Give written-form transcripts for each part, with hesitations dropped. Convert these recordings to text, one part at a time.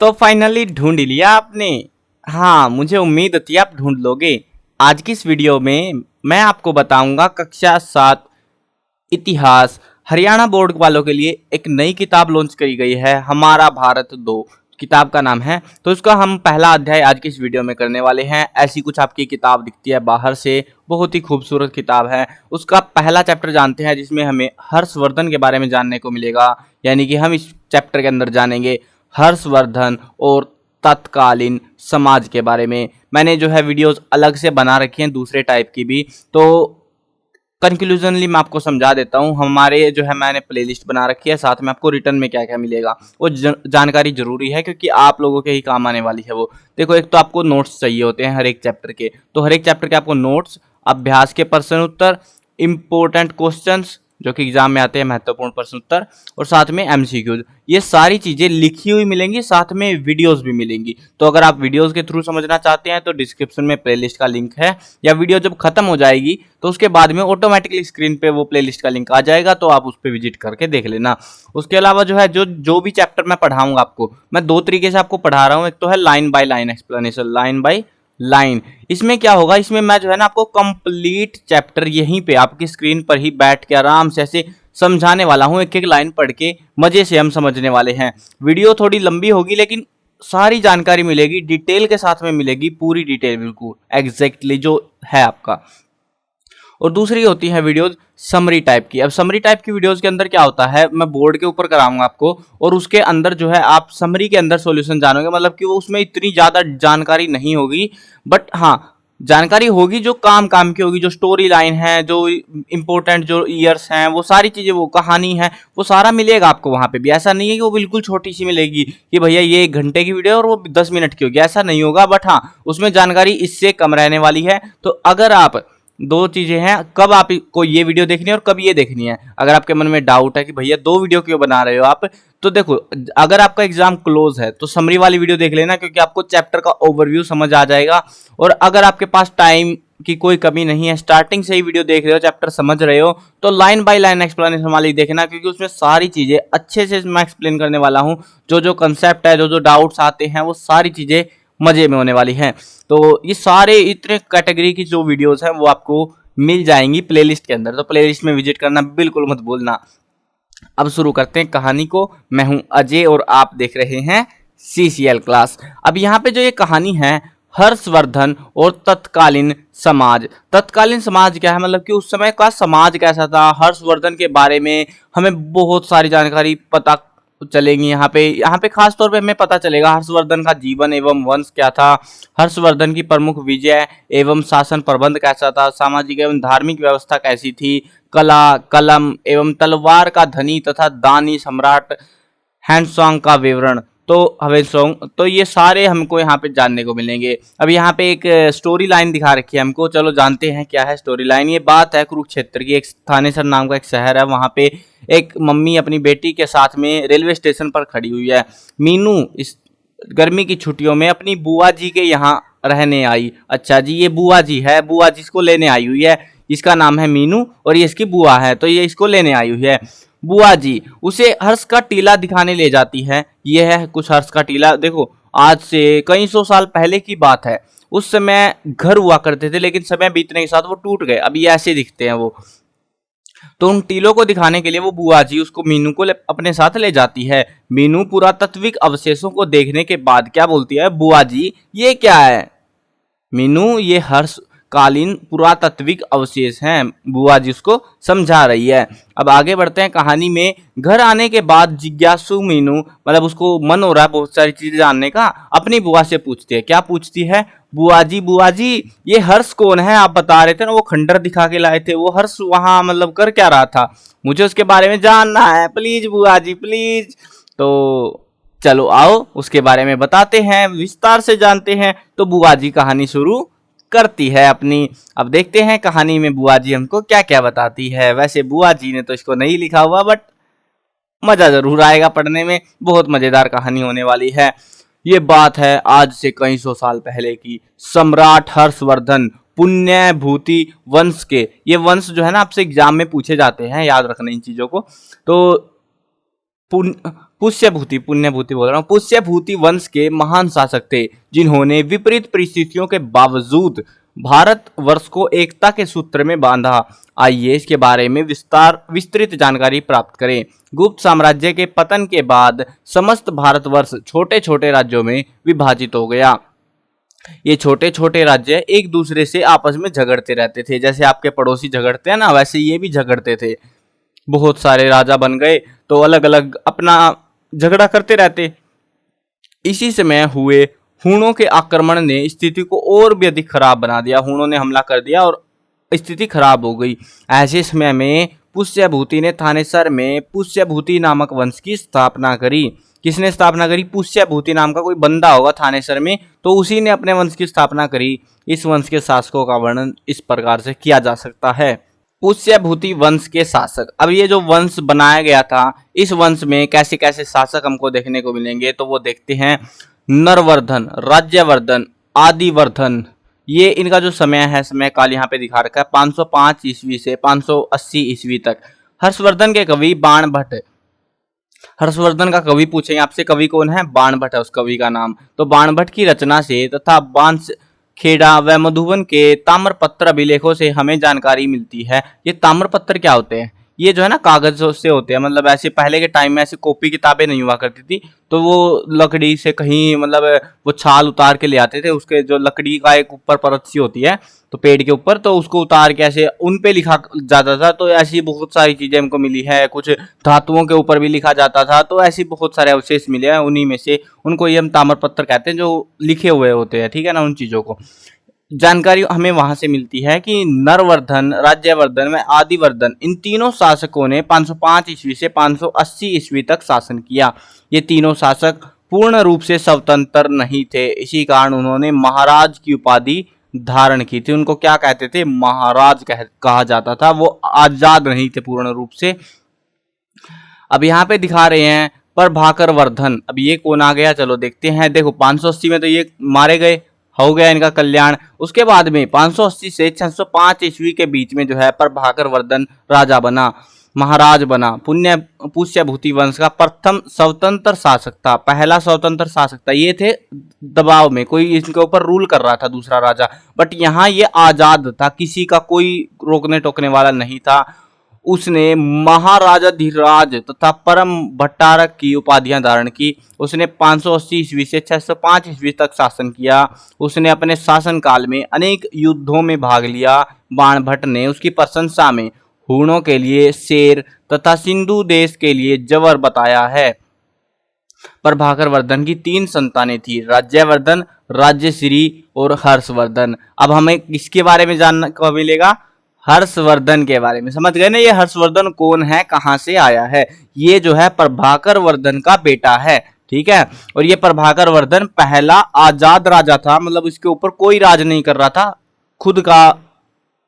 तो फाइनली ढूंढ लिया आपने। हाँ, मुझे उम्मीद थी आप ढूंढ लोगे। आज की इस वीडियो में मैं आपको बताऊंगा कक्षा 7 इतिहास हरियाणा बोर्ड वालों के लिए एक नई किताब लॉन्च करी गई है, हमारा भारत 2 किताब का नाम है। तो इसका हम पहला अध्याय आज की इस वीडियो में करने वाले हैं। ऐसी कुछ आपकी किताब दिखती है बाहर से, बहुत ही खूबसूरत किताब है। उसका पहला चैप्टर जानते हैं जिसमें हमें हर्षवर्धन के बारे में जानने को मिलेगा। यानी कि हम इस चैप्टर के अंदर जानेंगे हर्षवर्धन और तत्कालीन समाज के बारे में। मैंने जो है वीडियोस अलग से बना रखी हैं दूसरे टाइप की भी, तो कंक्लूजनली मैं आपको समझा देता हूँ। हमारे जो है मैंने प्लेलिस्ट बना रखी है, साथ में आपको रिटर्न में क्या क्या मिलेगा वो जानकारी जरूरी है, क्योंकि आप लोगों के ही काम आने वाली है वो। देखो, एक तो आपको नोट्स चाहिए होते हैं हर एक चैप्टर के, तो हर एक चैप्टर के आपको नोट्स, अभ्यास के प्रश्न उत्तर, इंपॉर्टेंट क्वेश्चंस जो कि एग्जाम में आते हैं, महत्वपूर्ण प्रश्न उत्तर, और साथ में एमसीक्यूज, ये सारी चीजें लिखी हुई मिलेंगी, साथ में वीडियोस भी मिलेंगी। तो अगर आप वीडियोस के थ्रू समझना चाहते हैं तो डिस्क्रिप्शन में प्लेलिस्ट का लिंक है, या वीडियो जब खत्म हो जाएगी तो उसके बाद में ऑटोमेटिकली स्क्रीन पे वो प्लेलिस्ट का लिंक आ जाएगा, तो आप उस पर विजिट करके देख लेना। उसके अलावा जो है जो भी चैप्टर मैं पढ़ाऊंगा आपको, मैं दो तरीके से आपको पढ़ा रहा हूँ। एक तो है line by line explanation, line by line. इसमें क्या होगा, इसमें मैं जो है ना आपको कंप्लीट चैप्टर यहीं पे आपकी स्क्रीन पर ही बैठ के आराम से ऐसे समझाने वाला हूं, एक एक लाइन पढ़ के मजे से हम समझने वाले हैं। वीडियो थोड़ी लंबी होगी लेकिन सारी जानकारी मिलेगी, डिटेल के साथ में मिलेगी, पूरी डिटेल बिल्कुल एग्जैक्टली जो है आपका। और दूसरी होती है वीडियोस समरी टाइप की। अब समरी टाइप की वीडियोस के अंदर क्या होता है, मैं बोर्ड के ऊपर कराऊंगा आपको, और उसके अंदर जो है आप समरी के अंदर सॉल्यूशन जानोगे। मतलब कि वो उसमें इतनी ज्यादा जानकारी नहीं होगी, बट हाँ जानकारी होगी जो काम काम की होगी, जो स्टोरी लाइन है, जो इंपॉर्टेंट जो ईयर्स हैं, वो सारी चीजें, वो कहानी है, वो सारा मिलेगा आपको वहां पे भी। ऐसा नहीं है कि वो बिल्कुल छोटी सी मिलेगी कि भैया ये 1 घंटे की वीडियो और वो 10 मिनट की होगी, ऐसा नहीं होगा। बट हाँ, उसमें जानकारी इससे कम रहने वाली है। तो अगर आप, दो चीजें हैं, कब आपको ये वीडियो देखनी है और कब ये देखनी है। अगर आपके मन में डाउट है कि भैया 2 वीडियो क्यों बना रहे हो आप, तो देखो, अगर आपका एग्जाम क्लोज है तो समरी वाली वीडियो देख लेना, क्योंकि आपको चैप्टर का ओवरव्यू समझ आ जाएगा। और अगर आपके पास टाइम की कोई कमी नहीं है, स्टार्टिंग से ही वीडियो देख रहे हो, चैप्टर समझ रहे हो, तो लाइन बाय लाइन एक्सप्लेनेशन वाली देखना, क्योंकि उसमें सारी चीजें अच्छे से मैं एक्सप्लेन करने वाला हूँ। जो जो कंसेप्ट है, जो जो डाउट्स आते हैं, वो सारी चीजें मजे में होने वाली हैं। तो ये सारे इतने कैटेगरी की जो वीडियोस हैं वो आपको मिल जाएंगी प्लेलिस्ट के अंदर, तो प्लेलिस्ट में विजिट करना बिल्कुल मत भूलना। अब शुरू करते हैं कहानी को। मैं हूं अजय और आप देख रहे हैं CCL क्लास। अब यहाँ पे जो ये कहानी है, हर्षवर्धन और तत्कालीन समाज। तत्कालीन समाज क्या है, मतलब कि उस समय का समाज कैसा था, हर्षवर्धन के बारे में हमें बहुत सारी जानकारी पता चलेंगी। यहाँ पे खास तौर पे हमें पता चलेगा हर्षवर्धन का जीवन एवं वंश क्या था, हर्षवर्धन की प्रमुख विजय एवं शासन प्रबंध कैसा था, सामाजिक एवं धार्मिक व्यवस्था कैसी थी, कला, कलम एवं तलवार का धनी तथा दानी सम्राट हैंडसोंग का विवरण। तो हवेसोंग, तो ये सारे हमको यहाँ पे जानने को मिलेंगे। अब यहाँ पे एक स्टोरी लाइन दिखा रखी है हमको, चलो जानते हैं क्या है स्टोरी लाइन। ये बात है कुरुक्षेत्र की, एक थानेसर नाम का एक शहर है, वहाँ पे एक मम्मी अपनी बेटी के साथ में रेलवे स्टेशन पर खड़ी हुई है। मीनू इस गर्मी की छुट्टियों में अपनी बुआ जी के यहाँ रहने आई। अच्छा जी, ये बुआ जी है, बुआ जी इसको लेने आई हुई है। इसका नाम है मीनू और ये इसकी बुआ है, तो ये इसको लेने आई हुई है। बुआ जी उसे हर्ष का टीला दिखाने ले जाती है। यह है कुछ हर्ष का टीला। देखो, आज से कई 100 साल पहले की बात है। उस समय घर हुआ करते थे, लेकिन समय बीतने के साथ वो टूट गए। अब ये ऐसे दिखते हैं वो। तो उन टीलों को दिखाने के लिए वो बुआ जी उसको मीनू को अपने साथ ले जाती है। मीनू पुरातात्विक अवशेषों को देखने के बाद क्या बोलती है, बुआ जी ये क्या है। मीनू, ये हर्षकालीन पुरातात्विक अवशेष हैं, बुआ जी उसको समझा रही है। अब आगे बढ़ते हैं कहानी में। घर आने के बाद जिज्ञासु मीनू, मतलब उसको मन हो रहा है बहुत सारी चीजें जानने का, अपनी बुआ से पूछती है। क्या पूछती है, बुआ जी ये हर्ष कौन है, आप बता रहे थे ना वो खंडर दिखा के लाए थे, वो हर्ष वहां मतलब कर क्या रहा था, मुझे उसके बारे में जानना है, प्लीज बुआ जी प्लीज। तो चलो आओ उसके बारे में बताते हैं, विस्तार से जानते हैं। तो बुआ जी कहानी शुरू करती है अपनी। अब देखते हैं कहानी में बुआ जी हमको क्या क्या बताती है। वैसे बुआ जी ने तो इसको नहीं लिखा हुआ, बट मजा जरूर आएगा पढ़ने में, बहुत मजेदार कहानी होने वाली है। ये बात है आज से कई 100 साल पहले की। सम्राट हर्षवर्धन पुण्य भूति वंश के, ये वंश जो है ना आपसे एग्जाम में पूछे जाते हैं, याद रखना इन चीजों को। तो पुण्यभूति बोल रहा हूँ, पुष्यभूति वंश के महान शासक थे, जिन्होंने विपरीत परिस्थितियों के बावजूद भारत वर्ष को एकता के सूत्र में बांधा। आइए इसके बारे में विस्तृत जानकारी प्राप्त करें। गुप्त साम्राज्य के पतन के बाद समस्त भारतवर्ष छोटे छोटे राज्यों में विभाजित हो गया। ये छोटे छोटे राज्य एक दूसरे से आपस में झगड़ते रहते थे, जैसे आपके पड़ोसी झगड़ते हैं ना, वैसे ये भी झगड़ते थे। बहुत सारे राजा बन गए तो अलग अलग अपना झगड़ा करते रहते। इसी समय हुए हूणों के आक्रमण ने स्थिति को और भी अधिक खराब बना दिया। हूणों ने हमला कर दिया और स्थिति खराब हो गई। ऐसे समय में पुष्यभूति ने थानेसर में पुष्यभूति नामक वंश की स्थापना करी। किसने स्थापना करी? पुष्यभूति नाम का कोई बंदा होगा थानेसर में, तो उसी ने अपने वंश की स्थापना करी। इस वंश के शासकों का वर्णन इस प्रकार से किया जा सकता है। पुष्यभूति वंश के शासक। अब ये जो वंश बनाया गया था, इस वंश में कैसे कैसे शासक हमको देखने को मिलेंगे, तो वो देखते हैं। नरवर्धन, राज्यवर्धन, आदिवर्धन, ये इनका जो समय है, समय काल यहाँ पे दिखा रखा है 505 ईस्वी से 580 ईस्वी तक। हर्षवर्धन के कवि बाणभट्ट। हर्षवर्धन का कवि पूछेंगे आपसे, कवि कौन है? बाणभट्ट है उस कवि का नाम। तो बाणभट्ट की रचना से तथा बांसखेड़ा व मधुबन के ताम्रपत्र अभिलेखों से हमें जानकारी मिलती है। ये ताम्रपत्र क्या होते हैं? ये जो है ना कागज से होते हैं, मतलब ऐसे पहले के टाइम में ऐसी कॉपी किताबें नहीं हुआ करती थी, तो वो लकड़ी से कहीं मतलब वो छाल उतार के ले आते थे। उसके जो लकड़ी का एक ऊपर परत सी होती है तो पेड़ के ऊपर, तो उसको उतार के ऐसे उन पे लिखा जाता था। तो ऐसी बहुत सारी चीजें हमको मिली है। कुछ धातुओं के ऊपर भी लिखा जाता था, तो ऐसी बहुत सारे अवशेष मिले हैं। उन्हीं में से उनको ये हम ताम्रपत्र कहते हैं, जो लिखे हुए होते हैं, ठीक है ना। उन चीजों को जानकारी हमें वहां से मिलती है कि नरवर्धन, राज्यवर्धन व आदिवर्धन, इन तीनों शासकों ने 505 ईस्वी से 580 ईस्वी तक शासन किया। ये तीनों शासक पूर्ण रूप से स्वतंत्र नहीं थे, इसी कारण उन्होंने महाराज की उपाधि धारण की थी। उनको क्या कहते थे? महाराज कहा जाता था। वो आजाद नहीं थे पूर्ण रूप से। अब यहाँ पे दिखा रहे हैं प्रभाकर वर्धन। अब ये कौन आ गया, चलो देखते हैं। देखो 580 में तो ये मारे गए, हो गया इनका कल्याण। उसके बाद में 580 से 605 ईस्वी के बीच में जो है प्रभाकर वर्धन राजा बना, महाराज बना। पुष्यभूति वंश का प्रथम स्वतंत्र शासक था, पहला स्वतंत्र शासक था। ये थे दबाव में, कोई इनके ऊपर रूल कर रहा था दूसरा राजा, बट यहाँ ये आजाद था, किसी का कोई रोकने टोकने वाला नहीं था। उसने महाराजाधिराज तथा परम भट्टारक की उपाधियां धारण की। उसने 580 ईस्वी से 605 ईस्वी तक शासन किया। उसने अपने शासन काल में अनेक युद्धों में भाग लिया। बाणभट्ट ने उसकी प्रशंसा में हूणों के लिए शेर तथा सिंधु देश के लिए जवर बताया है। प्रभाकर वर्धन की 3 संतानें थी, राज्यवर्धन, राज्यश्री और हर्षवर्धन। अब हमें किसके बारे में जानने को मिलेगा? हर्षवर्धन के बारे में। समझ गए ना, ये हर्षवर्धन कौन है, कहां से आया है? ये जो है प्रभाकर वर्धन का बेटा है, ठीक है। और ये प्रभाकर वर्धन पहला आजाद राजा था, मतलब इसके ऊपर कोई राज नहीं कर रहा था, खुद का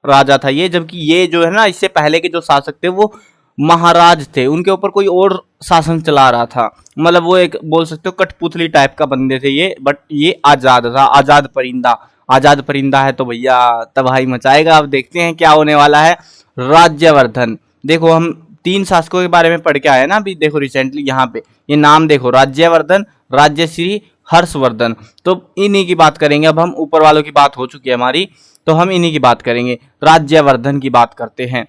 राजा था ये। जबकि ये जो है ना, इससे पहले के जो शासक थे वो महाराज थे, उनके ऊपर कोई और शासन चला रहा था। मतलब वो एक बोल सकते हो कठपुतली टाइप का बंदे थे ये, बट ये आजाद था, आजाद परिंदा। आजाद परिंदा है तो भैया तबाही मचाएगा। अब देखते हैं क्या होने वाला है। राज्यवर्धन, देखो हम 3 शासकों के बारे में पढ़ के आए ना अभी, देखो रिसेंटली यहाँ पे ये नाम देखो, राज्यवर्धन, राज्यश्री, हर्षवर्धन। तो इन्हीं की बात करेंगे। अब हम ऊपर वालों की बात हो चुकी है हमारी, तो हम इन्हीं की बात करेंगे। राज्यवर्धन की बात करते हैं।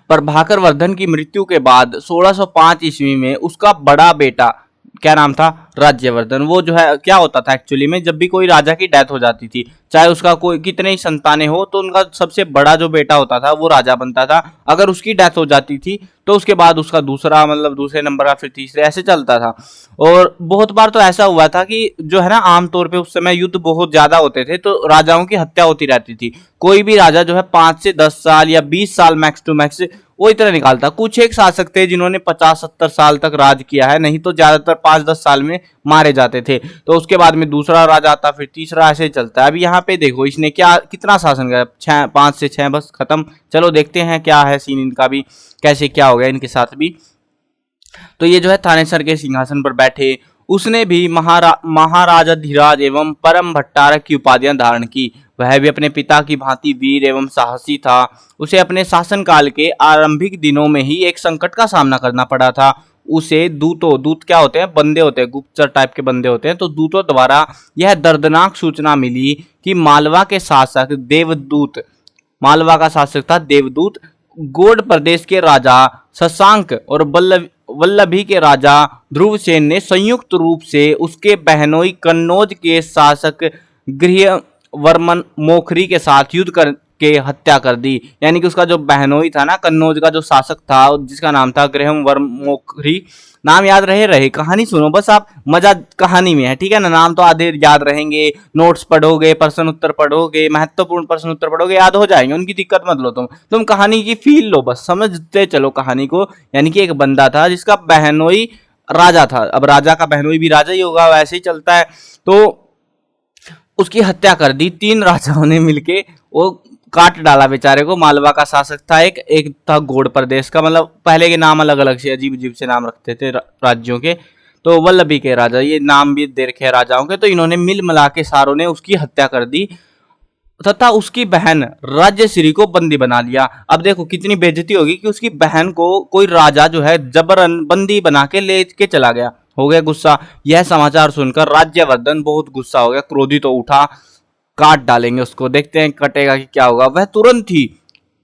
प्रभाकर वर्धन की मृत्यु के बाद 1605 ईस्वी में उसका बड़ा बेटा, क्या नाम था? राज्यवर्धन। वो जो है क्या होता था एक्चुअली में, जब भी कोई राजा की डेथ हो जाती थी, चाहे उसका कोई कितने ही संतानें हो, तो उनका सबसे बड़ा जो बेटा होता था वो राजा बनता था। अगर उसकी डेथ हो जाती थी तो उसके बाद उसका दूसरा, मतलब दूसरे नंबर का, फिर तीसरे, ऐसे चलता था। और बहुत बार तो ऐसा हुआ था कि जो है ना, आमतौर पे उस समय युद्ध बहुत ज्यादा होते थे, तो राजाओं की हत्या होती रहती थी। कोई भी राजा जो है 5 से 10 साल या 20 साल मैक्स टू मैक्स वो इतना निकालता। कुछ एक शासक थे जिन्होंने 50-70 साल तक राज किया है, नहीं तो ज्यादातर 5-10 साल में मारे जाते थे। तो उसके बाद में दूसरा राजा आता, फिर तीसरा, ऐसे चलता है। अब यहाँ पे देखो इसने क्या कितना शासन किया, 5 से 6, बस खत्म। चलो देखते हैं क्या है सीन इनका भी, कैसे क्या हो गया इनके साथ भी। तो ये जो है थानेसर के सिंहासन पर बैठे। उसने भी महाराजाधिराज एवं परम भट्टारक की उपाधियां धारण की। वह भी अपने पिता की भांति वीर एवं साहसी था। उसे अपने शासनकाल के आरंभिक दिनों में ही एक संकट का सामना करना पड़ा था। उसे दूत क्या होते हैं, बंदे होते हैं, गुप्तचर टाइप के बंदे होते हैं, तो दूतों द्वारा यह दर्दनाक सूचना मिली कि मालवा के शासक देवदूत, मालवा का शासक था देवदूत, गौड़ प्रदेश के राजा शशांक और वल्लभी के राजा ध्रुवसेन ने संयुक्त रूप से उसके बहनोई कन्नौज के शासक गृहवर्मन मोखरी के साथ युद्ध करके हत्या कर दी। यानी कि उसका जो बहनोई था ना, कन्नौज का जो शासक था जिसका नाम था गृहवर्मन मोखरी, नाम याद रहे कहानी सुनो बस आप, मजा कहानी में है, ठीक है ना। नाम तो आधे याद रहेंगे, नोट्स पढ़ोगे, प्रश्न उत्तर पढ़ोगे, महत्वपूर्ण प्रश्न उत्तर पढ़ोगे, याद हो जाएंगे, उनकी दिक्कत मत लो तुम कहानी की फील लो, बस समझते चलो कहानी को। यानी कि एक बंदा था जिसका बहनोई राजा था, अब राजा का बहनोई भी राजा ही होगा, वैसे ही चलता है, तो उसकी हत्या कर दी 3 राजाओं ने मिलके, वो काट डाला बेचारे को। मालवा का शासक था एक था गौड़ प्रदेश का, मतलब पहले के नाम अलग अलग से अजीब अजीब से नाम रखते थे राज्यों के, तो वल्लभी के राजा, ये नाम भी दे रखे राजाओं के, तो इन्होंने मिल मिला के सारों ने उसकी हत्या कर दी तथा उसकी बहन राज्यश्री को बंदी बना लिया। अब देखो कितनी बेइज्जती होगी कि उसकी बहन को कोई राजा जो है जबरन बंदी बना के ले के चला गया। हो गया गुस्सा, यह समाचार सुनकर राज्यवर्धन बहुत गुस्सा हो गया, क्रोधित तो उठा, काट डालेंगे उसको, देखते हैं कटेगा कि क्या होगा। वह तुरंत ही,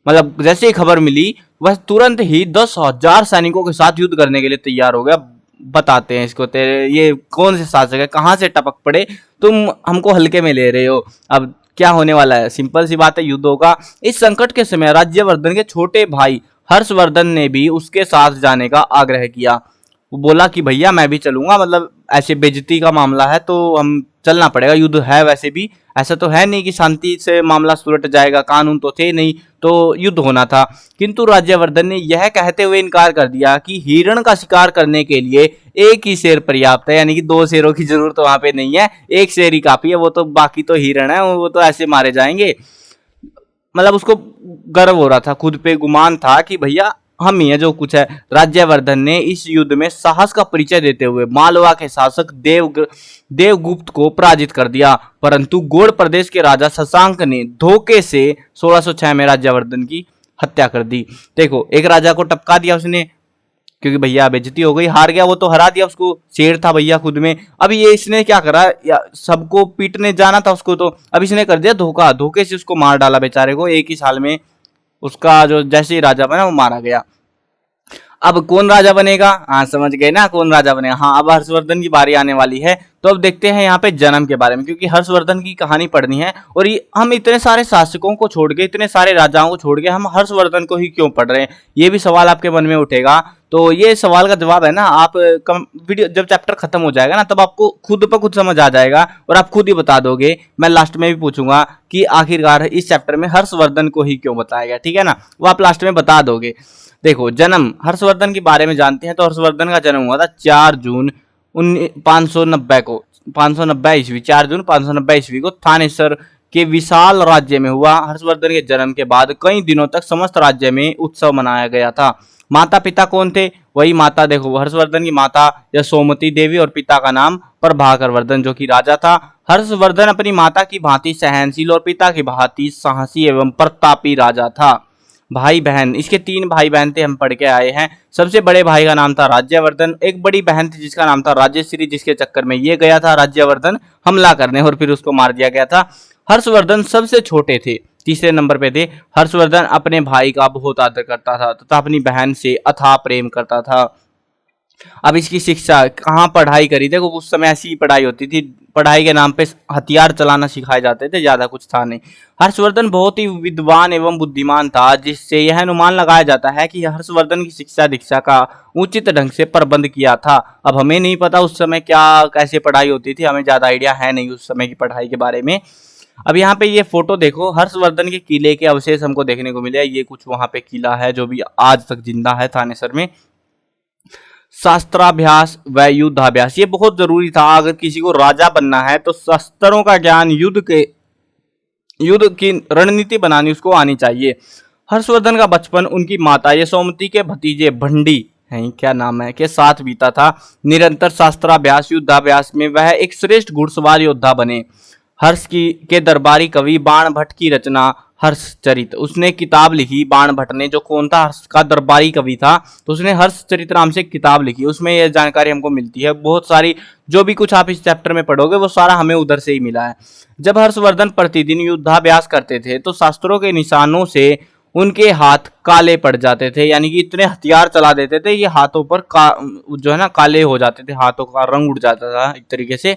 मतलब जैसे ही खबर मिली, वह तुरंत ही 10,000 सैनिकों के साथ युद्ध करने के लिए तैयार हो गया। बताते हैं इसको, तेरे ये कौन से शासक है, कहां से टपक पड़े, तुम हमको हल्के में ले रहे हो। अब क्या होने वाला है, सिंपल सी बात है, युद्ध होगा। इस संकट के समय राज्यवर्धन के छोटे भाई हर्षवर्धन ने भी उसके साथ जाने का आग्रह किया। वो बोला कि भैया मैं भी चलूंगा, मतलब ऐसे बेइज्जती का मामला है तो हम चलना पड़ेगा, युद्ध है, वैसे भी ऐसा तो है नहीं कि शांति से मामला सुलट जाएगा, कानून तो थे नहीं, तो युद्ध होना था। किंतु राज्यवर्धन ने यह कहते हुए इनकार कर दिया कि हिरण का शिकार करने के लिए एक ही शेर पर्याप्त है, यानी कि 2 शेरों की जरूरत वहां पे नहीं है, एक शेर ही काफी है, वो तो बाकी तो हिरण है, वो तो ऐसे मारे जाएंगे। मतलब उसको गर्व हो रहा था, खुद पे गुमान था कि भैया हम ही है जो कुछ है। राज्यवर्धन ने इस युद्ध में साहस का परिचय देते हुए मालवा के शासक देवगुप्त को पराजित कर दिया, परंतु गौड़ प्रदेश के राजा शशांक ने धोखे से 1606 में राज्यवर्धन की हत्या कर दी। देखो एक राजा को टपका दिया उसने, क्योंकि भैया बेइज्जती हो गई, हार गया वो, तो हरा दिया उसको, शेर था भैया खुद में। अब ये इसने क्या करा, सबको पीटने जाना था उसको, तो अब इसने कर दिया धोखा, धोखे से उसको मार डाला बेचारे को। एक ही साल में उसका जो जैसे ही राजा बना वो मारा गया। अब कौन राजा बनेगा, हाँ समझ गए ना कौन राजा बनेगा। हाँ अब हर्षवर्धन की बारी आने वाली है, तो अब देखते हैं यहाँ पे जन्म के बारे में, क्योंकि हर्षवर्धन की कहानी पढ़नी है। और हम इतने सारे शासकों को छोड़ के, इतने सारे राजाओं को छोड़ के हम हर्षवर्धन को ही क्यों पढ़ रहे हैं, ये भी सवाल आपके मन में उठेगा। तो ये सवाल का जवाब है ना, आप वीडियो जब चैप्टर खत्म हो जाएगा ना, तब आपको खुद ब खुद समझ आ जाएगा और आप खुद ही बता दोगे। मैं लास्ट में भी पूछूंगा कि आखिरकार इस चैप्टर में हर्षवर्धन को ही क्यों बताया गया, ठीक है ना, वो आप लास्ट में बता दोगे। देखो जन्म हर्षवर्धन के बारे में जानते हैं, तो हर्षवर्धन का जन्म हुआ था 4 जून 590 को, 590 ईस्वी, 4 जून 590 ईस्वी को थानेसर के विशाल राज्य में हुआ। हर्षवर्धन के जन्म के बाद कई दिनों तक समस्त राज्य में उत्सव मनाया गया था। माता पिता कौन थे, वही माता, देखो हर्षवर्धन की माता यशोमती देवी और पिता का नाम प्रभाकर वर्धन जो कि राजा था। हर्षवर्धन अपनी माता की भांति सहनशील और पिता की भांति साहसी एवं प्रतापी राजा था। भाई बहन, इसके 3 भाई बहन थे, हम पढ़ के आए हैं। सबसे बड़े भाई का नाम था राज्यवर्धन, एक बड़ी बहन थी जिसका नाम था राज्यश्री, जिसके चक्कर में ये गया था राज्यवर्धन हमला करने और फिर उसको मार दिया गया था। हर्षवर्धन सबसे छोटे थे, तीसरे नंबर पे थे। हर्षवर्धन अपने भाई का बहुत आदर करता था तथा अपनी बहन से अथाह प्रेम करता था। अब इसकी शिक्षा कहाँ पढ़ाई करी, देखो उस समय ऐसी पढ़ाई होती थी, पढ़ाई के नाम पे हथियार चलाना सिखाए जाते थे, ज्यादा कुछ था नहीं। हर्षवर्धन बहुत ही विद्वान एवं बुद्धिमान था, जिससे यह अनुमान लगाया जाता है कि हर्षवर्धन की शिक्षा दीक्षा का उचित ढंग से प्रबंध किया था। अब हमें नहीं पता उस समय क्या कैसे पढ़ाई होती थी, हमें ज्यादा आइडिया है नहीं उस समय की पढ़ाई के बारे में। अब यहाँ पे ये फोटो देखो, हर्षवर्धन के किले के अवशेष हमको देखने को मिले। ये कुछ वहां पे किला है जो भी आज तक जिंदा है थानेसर में। शास्त्राभ्यास व युद्धाभ्यास, ये बहुत जरूरी था। अगर किसी को राजा बनना है तो शस्त्रों का ज्ञान, युद्ध की रणनीति बनानी उसको आनी चाहिए। हर्षवर्धन का बचपन उनकी माता यशोमती के भतीजे भंडी है, क्या नाम है, के साथ बीता था। निरंतर शास्त्राभ्यास युद्धाभ्यास में वह एक श्रेष्ठ घुड़सवार योद्धा बने। हर्ष की के दरबारी कवि बाण भट्ट की रचना हर्षचरित। उसने किताब लिखी, बाण भट्ट ने, जो कौन था, हर्ष का दरबारी कवि था, तो उसने हर्षचरित नाम से एक किताब लिखी। उसमें यह जानकारी हमको मिलती है बहुत सारी, जो भी कुछ आप इस चैप्टर में पढ़ोगे वो सारा हमें उधर से ही मिला है। जब हर्षवर्धन प्रतिदिन युद्धाभ्यास करते थे तो शास्त्रों के निशानों से उनके हाथ काले पड़ जाते थे, यानी कि इतने हथियार चला देते थे, ये हाथों पर जो है ना काले हो जाते थे, हाथों का रंग उड़ जाता था एक तरीके से।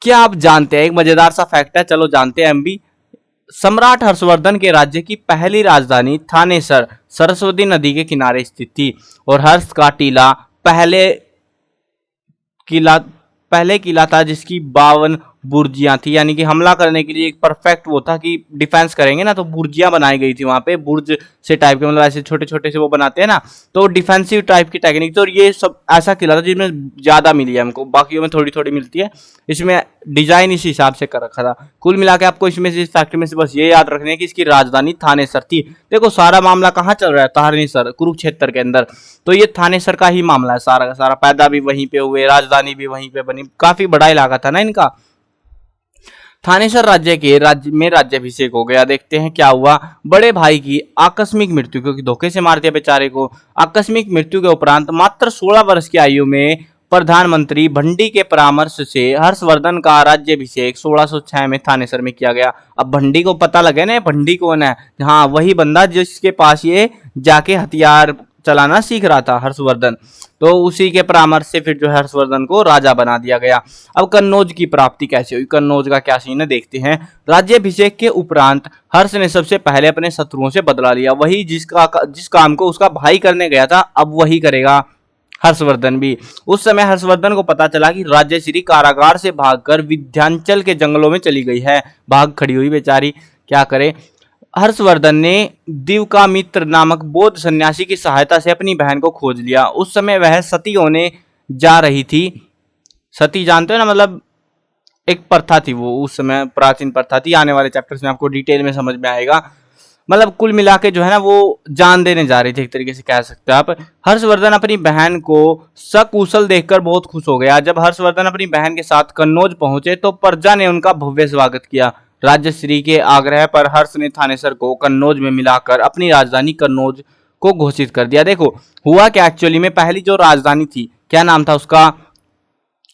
क्या आप जानते हैं, एक मजेदार सा फैक्ट है, चलो जानते हैं हम भी। सम्राट हर्षवर्धन के राज्य की पहली राजधानी थानेसर सरस्वती नदी के किनारे स्थित थी, और हर्ष का टीला किला पहले किला था जिसकी 52 बुर्जियां थी, यानी कि हमला करने के लिए एक परफेक्ट वो था कि डिफेंस करेंगे ना, तो बुर्जियां बनाई गई थी वहां पे, बुर्ज से टाइप के, मतलब ऐसे छोटे छोटे से वो बनाते हैं ना, तो डिफेंसिव टाइप की टेक्निक थी। और ये सब ऐसा किला था जिसमें ज्यादा मिली है हमको, बाकियों में थोड़ी थोड़ी मिलती है, इसमें डिजाइन इस हिसाब से कर रखा था। कुल मिला के आपको इसमें से, इस फैक्ट्री में से बस ये याद रखने की इसकी राजधानी थानेसर थी। देखो सारा मामला कहाँ चल रहा है, थानेसर कुरुक्षेत्र के अंदर, तो ये थानेसर का ही मामला है सारा का सारा। पैदा भी वहीं पे हुए, राजधानी भी वहीं पे बनी, काफी बड़ा इलाका था ना इनका। थानेसर राज्य में राज्याभिषेक हो गया। देखते हैं क्या हुआ। बड़े भाई की आकस्मिक मृत्यु, क्योंकि धोखे से मार दिया बेचारे को, आकस्मिक मृत्यु के उपरांत मात्र 16 वर्ष की आयु में प्रधानमंत्री भंडी के परामर्श से हर्षवर्धन का राज्याभिषेक 1606 में थानेसर में किया गया। अब भंडी को पता लगे ना भंडी कौन है, हाँ वही बंदा जिसके पास ये जाके हथियार चलाना सीख रहा था हर्षवर्धन, तो उसी के परामर्श से फिर जो हर्षवर्धन को राजा बना दिया गया। अब कन्नौज की प्राप्ति कैसे हुई, कन्नौज का क्या सीन है देखते हैं। राज्याभिषेक के उपरांत हर्ष ने सबसे पहले अपने शत्रुओं से बदला लिया, वही जिस काम को उसका भाई करने गया था अब वही करेगा हर्षवर्धन भी। उस समय हर्षवर्धन को पता चला कि राज्यश्री कारागार से भागकर विंध्याचल के जंगलों में चली गई है, भाग खड़ी हुई बेचारी, क्या करे। हर्षवर्धन ने दिव्यकामित्र नामक बौद्ध सन्यासी की सहायता से अपनी बहन को खोज लिया। उस समय वह सती होने जा रही थी। सती जानते हो ना, मतलब एक प्रथा थी वो, उस समय प्राचीन प्रथा थी, आने वाले चैप्टर्स में आपको डिटेल में समझ में आएगा। मतलब कुल मिला के जो है ना वो जान देने जा रही थी एक तरीके से कह सकते हो आप। हर्षवर्धन अपनी बहन को सकुशल देखकर बहुत खुश हो गया। जब हर्षवर्धन अपनी बहन के साथ कन्नौज पहुंचे तो प्रजा ने उनका भव्य स्वागत किया। राज्यश्री के आग्रह पर हर्ष ने थानेसर को कन्नौज में मिलाकर अपनी राजधानी कन्नौज को घोषित कर दिया। देखो हुआ क्या, एक्चुअली में पहली जो राजधानी थी, क्या नाम था उसका,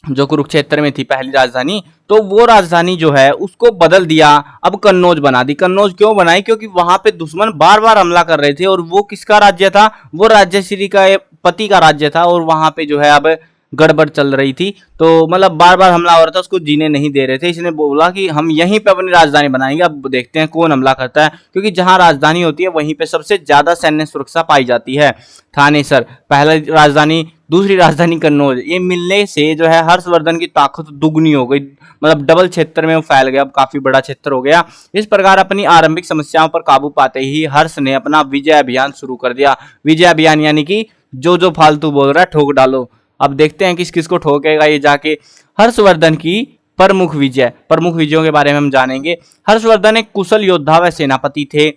जो कुरुक्षेत्र में थी पहली राजधानी, तो वो राजधानी जो है उसको बदल दिया, अब कन्नौज बना दी। कन्नौज क्यों बनाई, क्योंकि वहां पे दुश्मन बार बार हमला कर रहे थे, और वो किसका राज्य था, वो राज्यश्री का पति का राज्य था, और वहां पे जो है अब गड़बड़ चल रही थी, तो मतलब बार बार हमला हो रहा था, उसको जीने नहीं दे रहे थे। इसने बोला कि हम यहीं पे अपनी राजधानी बनाएंगे। अब देखते हैं कौन हमला करता है, क्योंकि जहां राजधानी होती है वहीं पे सबसे ज्यादा सैन्य सुरक्षा पाई जाती है। थानेसर पहली राजधानी, दूसरी राजधानी कन्नौज, ये मिलने से जो है हर्षवर्धन की ताकत दुगनी हो गई, मतलब डबल क्षेत्र में वो फैल गया, अब काफी बड़ा क्षेत्र हो गया। इस प्रकार अपनी आरंभिक समस्याओं पर काबू पाते ही हर्ष ने अपना विजय अभियान शुरू कर दिया। विजय अभियान यानी कि जो फालतू बोल रहा है ठोक डालो। अब देखते हैं किस किस को ठोकेगा ये जाके। हर्षवर्धन की प्रमुख विजयों के बारे में हम जानेंगे। हर्षवर्धन एक कुशल योद्धा व सेनापति थे।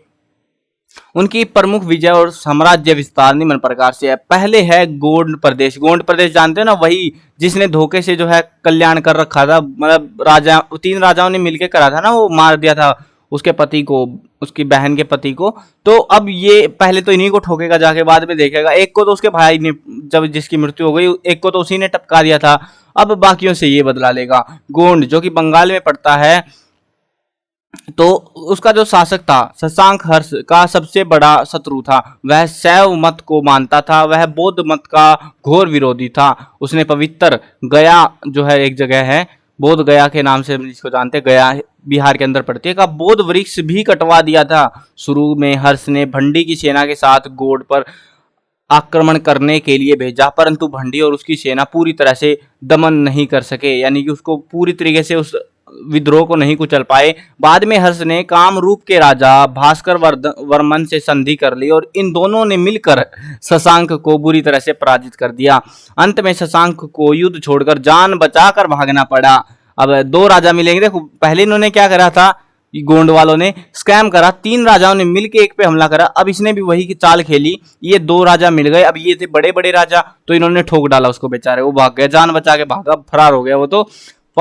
उनकी प्रमुख विजय और साम्राज्य विस्तार निम्न प्रकार से है। पहले है गोंड प्रदेश। गोंड प्रदेश जानते हो ना, वही जिसने धोखे से जो है कल्याण कर रखा था, मतलब राजा, 3 राजाओं ने मिलकर करा था ना, वो मार दिया था उसके पति को, उसकी बहन के पति को। तो अब ये पहले तो इन्हीं को ठोकेगा जाके, बाद में देखेगा। एक को तो उसके भाई ने, जब जिसकी मृत्यु हो गई, एक को तो उसी ने टपका दिया था, अब बाकियों से ये बदला लेगा। गोंड जो कि बंगाल में पड़ता है, तो उसका जो शासक था शशांक हर्ष का सबसे बड़ा शत्रु था। वह शैव मत को मानता था, वह बौद्ध मत का घोर विरोधी था। उसने पवित्र गया जो है एक जगह है, बोध गया के नाम से जिसको जानते हैं, गया बिहार के अंदर पड़ती है, का बोध वृक्ष भी कटवा दिया था। शुरू में हर्ष ने भंडी की सेना के साथ गोड पर आक्रमण करने के लिए भेजा, परंतु भंडी और उसकी सेना पूरी तरह से दमन नहीं कर सके, यानी कि उसको पूरी तरीके से उस विद्रोह को नहीं कुचल पाए। बाद में हर्ष ने कामरूप के राजा भास्कर वर्मन से संधि कर ली और इन दोनों ने मिलकर शशांक को बुरी तरह से पराजित कर दिया। अंत में शशांक को युद्ध छोड़कर जान बचाकर भागना पड़ा। अब 2 राजा मिलेंगे। देखो पहले इन्होंने क्या करा था, गोंड वालों ने स्कैम करा, 3 राजाओं ने मिलकर एक पे हमला करा। अब इसने भी वही की चाल खेली, ये 2 राजा मिल गए। अब ये थे बड़े बड़े राजा, तो इन्होंने ठोक डाला उसको, बेचारे वो भाग गया, जान बचा के भागा, फरार हो गया वो तो।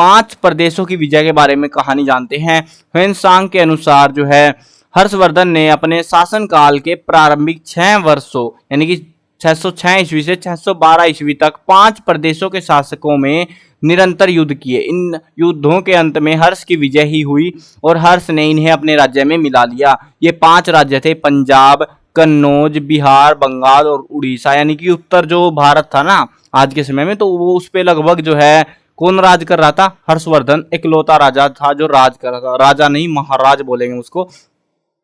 5 प्रदेशों की विजय के बारे में कहानी जानते हैं। ह्वेनसांग के अनुसार जो है हर्षवर्धन ने अपने शासनकाल के प्रारंभिक 6 वर्षों यानी कि 606 ईस्वी से 612 ईस्वी तक 5 प्रदेशों के शासकों में निरंतर युद्ध किए। इन युद्धों के अंत में हर्ष की विजय ही हुई और हर्ष ने इन्हें अपने राज्य में मिला लिया। ये 5 राज्य थे, पंजाब, कन्नौज, बिहार, बंगाल और उड़ीसा, यानी कि उत्तर जो भारत था ना आज के समय में, तो वो उस पे लगभग जो है कौन राज कर रहा था? हर्षवर्धन इकलौता राजा था जो राज कर रहा था। राजा नहीं, महाराज बोलेंगे उसको,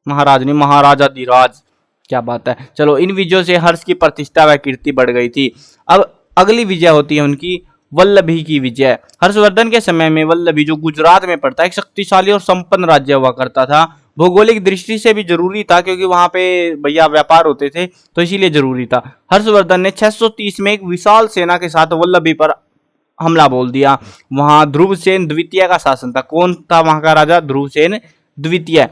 महाराज नहीं, महाराजा धीराज। क्या बात है। चलो, इन विजयों से हर्ष की प्रतिष्ठा व कीर्ति बढ़ गई थी। अब अगली विजय होती है उनकी वल्लभी की विजय। हर्षवर्धन के समय में वल्लभी जो गुजरात में पड़ता है एक शक्तिशाली और संपन्न राज्य हुआ करता था। भौगोलिक दृष्टि से भी जरूरी था क्योंकि वहां पे भैया व्यापार होते थे, तो इसीलिए जरूरी था। हर्षवर्धन ने 630 में एक विशाल सेना के साथ वल्लभी पर हमला बोल दिया। वहां ध्रुवसेन द्वितीय का शासन था। कौन था वहां का राजा? ध्रुवसेन द्वितीय।